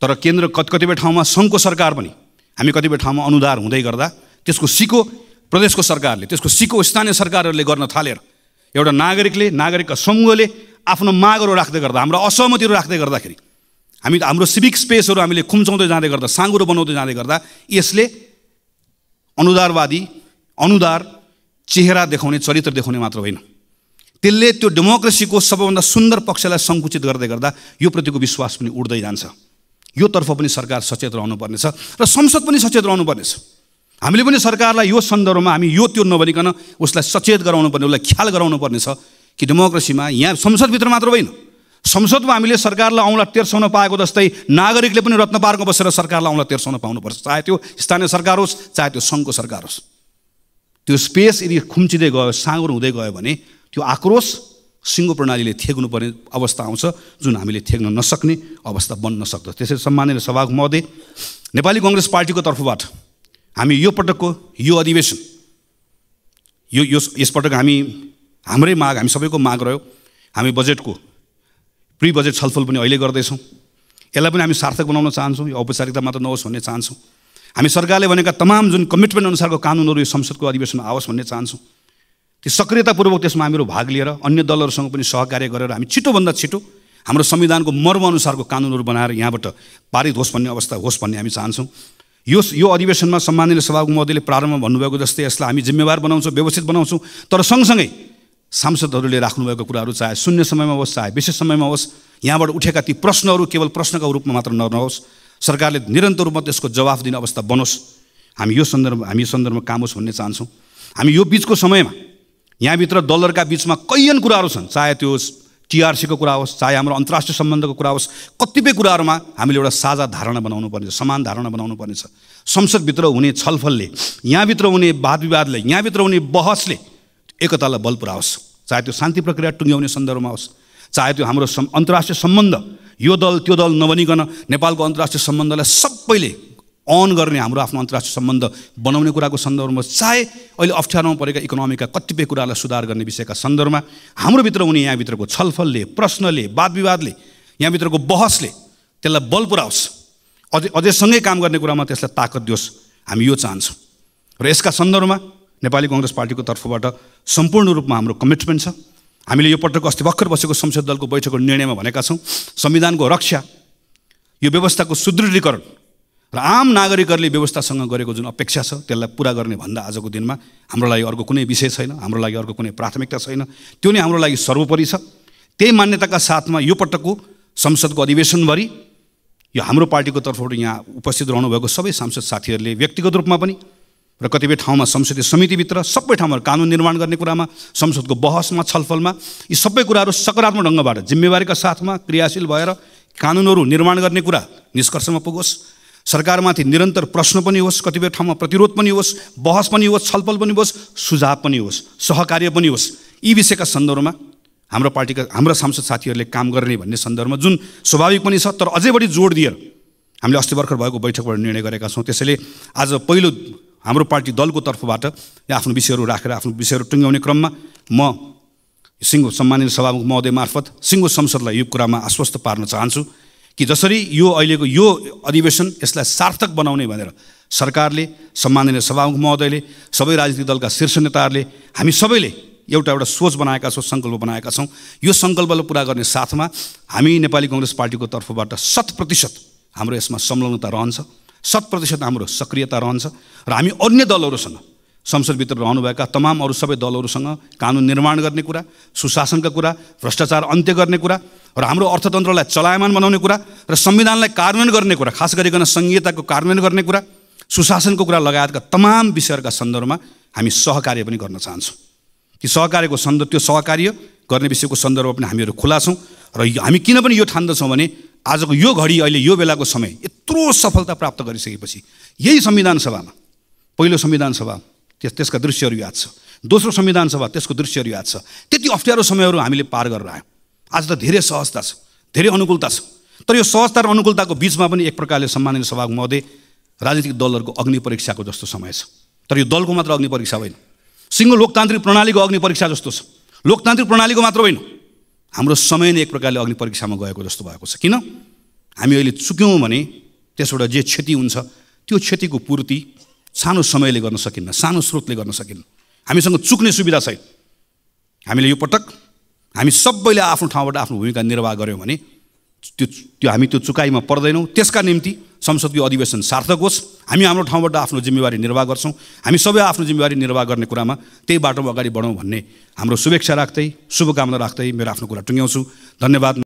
A: तर केन्द्र कतिपय ठाउँमा सङ्घको सरकार पनि हामी कतिपय ठाउँमा अनुदार हुँदै गर्दा त्यसको सिको प्रदेशको सरकारले, त्यसको सिको स्थानीय सरकारहरूले गर्न थालेर एउटा नागरिकका समूहले आफ्नो मागहरू राख्दै गर्दा, हाम्रा असहमतिहरू राख्दै गर्दाखेरि हाम्रो सिभिक स्पेसहरू हामीले खुम्चाउँदै जाँदै गर्दा, साँगुरो बनाउँदै जाँदै गर्दा यसले अनुदार चेहरा देखाउने, चरित्र देखाउने मात्र होइन, त्यसले त्यो डेमोक्रेसीको सबैभन्दा सुन्दर पक्षलाई सङ्कुचित गर्दै गर्दा यो प्रतिको विश्वास पनि उड्दै जान्छ। यो तर्फ पनि सरकार सचेत रहनुपर्नेछ र संसद पनि सचेत रहनुपर्नेछ। हामीले पनि सरकारलाई यो सन्दर्भमा हामी यो त्यो नभनिकन उसलाई सचेत गराउनु पर्ने, उसलाई ख्याल गराउनु पर्नेछ कि डेमोक्रेसीमा यहाँ संसदभित्र मात्र होइन, संसदमा हामीले सरकारलाई औँला तेर्साउन पाएको जस्तै नागरिकले पनि रत्न पार्कमा बसेर सरकारलाई औँला तेर्साउन पाउनुपर्छ, चाहे त्यो स्थानीय सरकार होस्, चाहे त्यो सङ्घको सरकार होस्। त्यो स्पेस यदि खुम्चिँदै गयो, साँगुरो हुँदै गयो भने त्यो आक्रोश सिङ्गो प्रणालीले थेग्नुपर्ने अवस्था आउँछ, जुन हामीले थेग्न नसक्ने अवस्था बन्न सक्दछ। त्यसैले सम्माननीय सभामुख महोदय, नेपाली काङ्ग्रेस पार्टीको तर्फबाट हामी यो पटकको यो अधिवेशन यसपटक हाम्रै माग, हामी सबैको माग रह्यो, हामी बजेटको प्री बजेट छलफल पनि अहिले गर्दैछौँ। यसलाई पनि हामी सार्थक बनाउन चाहन्छौँ, यो औपचारिकता मात्र नहोस् भन्ने चाहन्छौँ। हामी सरकारले भनेका तमाम जुन कमिटमेन्ट अनुसारको कानुनहरू यो संसदको अधिवेशनमा आओस् भन्ने चाहन्छौँ। त्यो सक्रियतापूर्वक त्यसमा हामीहरू भाग लिएर अन्य दलहरूसँग पनि सहकार्य गरेर हामी छिटोभन्दा छिटो हाम्रो संविधानको मर्म अनुसारको कानुनहरू बनाएर यहाँबाट पारित होस् भन्ने अवस्था होस् भन्ने हामी चाहन्छौँ। यो अधिवेशनमा सम्माननीय सभामुख महोदयले प्रारम्भमा भन्नुभएको जस्तै यसलाई हामी जिम्मेवार बनाउँछौँ, व्यवस्थित बनाउँछौँ, तर सँगसँगै सांसदहरूले राख्नुभएको कुराहरू चाहे शून्य समयमा होस्, चाहे विशेष समयमा होस्, यहाँबाट उठेका ती प्रश्नहरू केवल प्रश्नका रूपमा मात्र नहोस्, सरकारले निरन्तर रूपमा त्यसको जवाफ दिने अवस्था बनोस्। हामी यो सन्दर्भमा काम होस् भन्ने चाहन्छौँ। हामी यो बिचको समयमा यहाँभित्र दलहरूका बिचमा कैयन कुराहरू छन्, चाहे त्यो टिआरसीको कुरा होस्, चाहे हाम्रो अन्तर्राष्ट्रिय सम्बन्धको कुरा होस्, कतिपय कुराहरूमा हामीले एउटा साझा धारणा बनाउनु पर्नेछ, समान धारणा बनाउनु पर्नेछ। संसदभित्र हुने छलफलले, यहाँभित्र हुने वाद विवादले, यहाँभित्र हुने बहसले एकतालाई बल पुऱ्याओस्, चाहे त्यो शान्ति प्रक्रिया टुङ्ग्याउने सन्दर्भमा होस्, चाहे त्यो हाम्रो अन्तर्राष्ट्रिय सम्बन्ध यो दल त्यो दल नबनिकन नेपालको अन्तर्राष्ट्रिय सम्बन्धलाई सबैले अन गर्ने हाम्रो आफ्नो अन्तर्राष्ट्रिय सम्बन्ध बनाउने कुराको सन्दर्भमा, चाहे अहिले अप्ठ्यारोमा परेका इकोनोमीका कतिपय कुरालाई सुधार गर्ने विषयका सन्दर्भमा हाम्रोभित्र हुने यहाँभित्रको छलफलले, प्रश्नले, वाद विवादले, यहाँभित्रको बहसले त्यसलाई बल पुऱ्याओस्, अझैसँगै काम गर्ने कुरामा त्यसलाई ताकत दियोस्, हामी यो चाहन्छौँ। र यसका सन्दर्भमा नेपाली काङ्ग्रेस पार्टीको तर्फबाट सम्पूर्ण रूपमा हाम्रो कमिटमेन्ट छ। हामीले यो पटक अस्ति भर्खर बसेको संसद दलको बैठकको निर्णयमा भनेका छौँ, संविधानको रक्षा, यो व्यवस्थाको सुदृढीकरण र आम नागरिकहरूले व्यवस्थासँग गरेको जुन अपेक्षा छ त्यसलाई पुरा गर्ने भन्दा आजको दिनमा हाम्रो लागि अर्को कुनै विषय छैन, हाम्रो लागि अर्को कुनै प्राथमिकता छैन, त्यो नै हाम्रो लागि सर्वोपरि छ। त्यही मान्यताका साथमा यो पटकको संसदको अधिवेशनभरि यो हाम्रो पार्टीको तर्फबाट यहाँ उपस्थित रहनुभएको सबै सांसद साथीहरूले व्यक्तिगत रूपमा पनि र कतिपय ठाउँमा संसदीय समितिभित्र सबै ठाउँमा कानुन निर्माण गर्ने कुरामा, संसदको बहसमा, छलफलमा यी सबै कुराहरू सकारात्मक ढङ्गबाट जिम्मेवारीका साथमा क्रियाशील भएर कानुनहरू निर्माण गर्ने कुरा निष्कर्षमा पुगोस्। सरकारमाथि निरन्तर प्रश्न पनि होस्, कतिपय ठाउँमा प्रतिरोध पनि होस्, बहस पनि होस्, छलफल पनि होस्, सुझाव पनि होस्, सहकार्य पनि होस्। यी विषयका सन्दर्भमा हाम्रा सांसद साथीहरूले काम गर्ने भन्ने सन्दर्भमा जुन स्वाभाविक पनि छ, तर अझै बढी जोड दिएर हामीले अस्ति भर्खर भएको बैठकबाट निर्णय गरेका छौँ। त्यसैले आज पहिलो हाम्रो पार्टी दलको तर्फबाट आफ्नो विषयहरू राखेर आफ्नो विषयहरू टुङ्ग्याउने क्रममा म सिङ्गो सम्मानित सभामुख महोदय मार्फत सिङ्गो संसदलाई यो कुरामा आश्वस्त पार्न चाहन्छु कि जसरी यो अहिलेको यो अधिवेशन यसलाई सार्थक बनाउने भनेर सरकारले, सम्माननीय सभामुख महोदयले, सबै राजनीतिक दलका शीर्ष नेताहरूले, हामी सबैले एउटा सोच बनाएका छौँ, सङ्कल्प बनाएका छौँ। यो सङ्कल्पलाई पुरा गर्ने साथमा हामी नेपाली काङ्ग्रेस पार्टीको तर्फबाट 100% हाम्रो यसमा संलग्नता रहन्छ, 100% हाम्रो सक्रियता रहन्छ र हामी अन्य दलहरूसँग संसदभित्र रहनुभएका तमाम अरू सबै दलहरूसँग कानुन निर्माण गर्ने कुरा, सुशासनका कुरा, भ्रष्टाचार अन्त्य गर्ने कुरा र हाम्रो अर्थतन्त्रलाई चलायमान बनाउने कुरा र संविधानलाई कार्यान्वयन गर्ने कुरा, खास गरिकन संहिताको कार्यान्वयन गर्ने कुरा, सुशासनको कुरा लगायतका तमाम विषयहरूका सन्दर्भमा हामी सहकार्य पनि गर्न चाहन्छौँ। त्यो सहकार्य गर्ने विषयको सन्दर्भमा पनि हामीहरू खुला छौँ र हामी किन पनि यो ठान्दछौँ भने आजको यो घडी, अहिले यो बेलाको समय यत्रो सफलता प्राप्त गरिसकेपछि यही संविधान सभामा, पहिलो संविधान सभा त्यसका दृश्यहरू याद छ, दोस्रो संविधान सभा त्यसको दृश्यहरू याद छ, त्यति अप्ठ्यारो समयहरू हामीले पार गरेर आयौँ। आज त धेरै सहजता छ, धेरै अनुकूलता छ, तर यो सहजता र अनुकूलताको बिचमा पनि एक प्रकारले सम्माननीय सभामुख महोदय राजनीतिक दलहरूको अग्नि परीक्षाको जस्तो समय छ। तर यो दलको मात्र अग्नि परीक्षा होइन, सिङ्गो लोकतान्त्रिक प्रणालीको अग्नि परीक्षा जस्तो छ। लोकतान्त्रिक प्रणालीको मात्र होइन, हाम्रो समय नै एक प्रकारले अग्नि परीक्षामा गएको जस्तो भएको छ। किन? हामी अहिले चुक्यौँ भने त्यसबाट जे क्षति हुन्छ त्यो क्षतिको पूर्ति सानो समयले गर्न सकिन्न, सानो स्रोतले गर्न सकिन्न। हामीसँग चुक्ने सुविधा छैन। हामीले यो पटक हामी सबैले आफ्नो ठाउँबाट आफ्नो भूमिका निर्वाह गऱ्यौँ भने हामी त्यो चुकाइमा पर्दैनौँ। त्यसका निम्ति संसदको अधिवेशन सार्थक होस्, हामी हाम्रो ठाउँबाट आफ्नो जिम्मेवारी निर्वाह गर्छौँ। हामी सबै आफ्नो जिम्मेवारी निर्वाह गर्ने कुरामा त्यही बाटोमा अगाडि बढौँ भन्ने हाम्रो शुभेच्छा राख्दै, शुभकामना राख्दै मेरो आफ्नो कुरा टुङ्ग्याउँछु। धन्यवाद।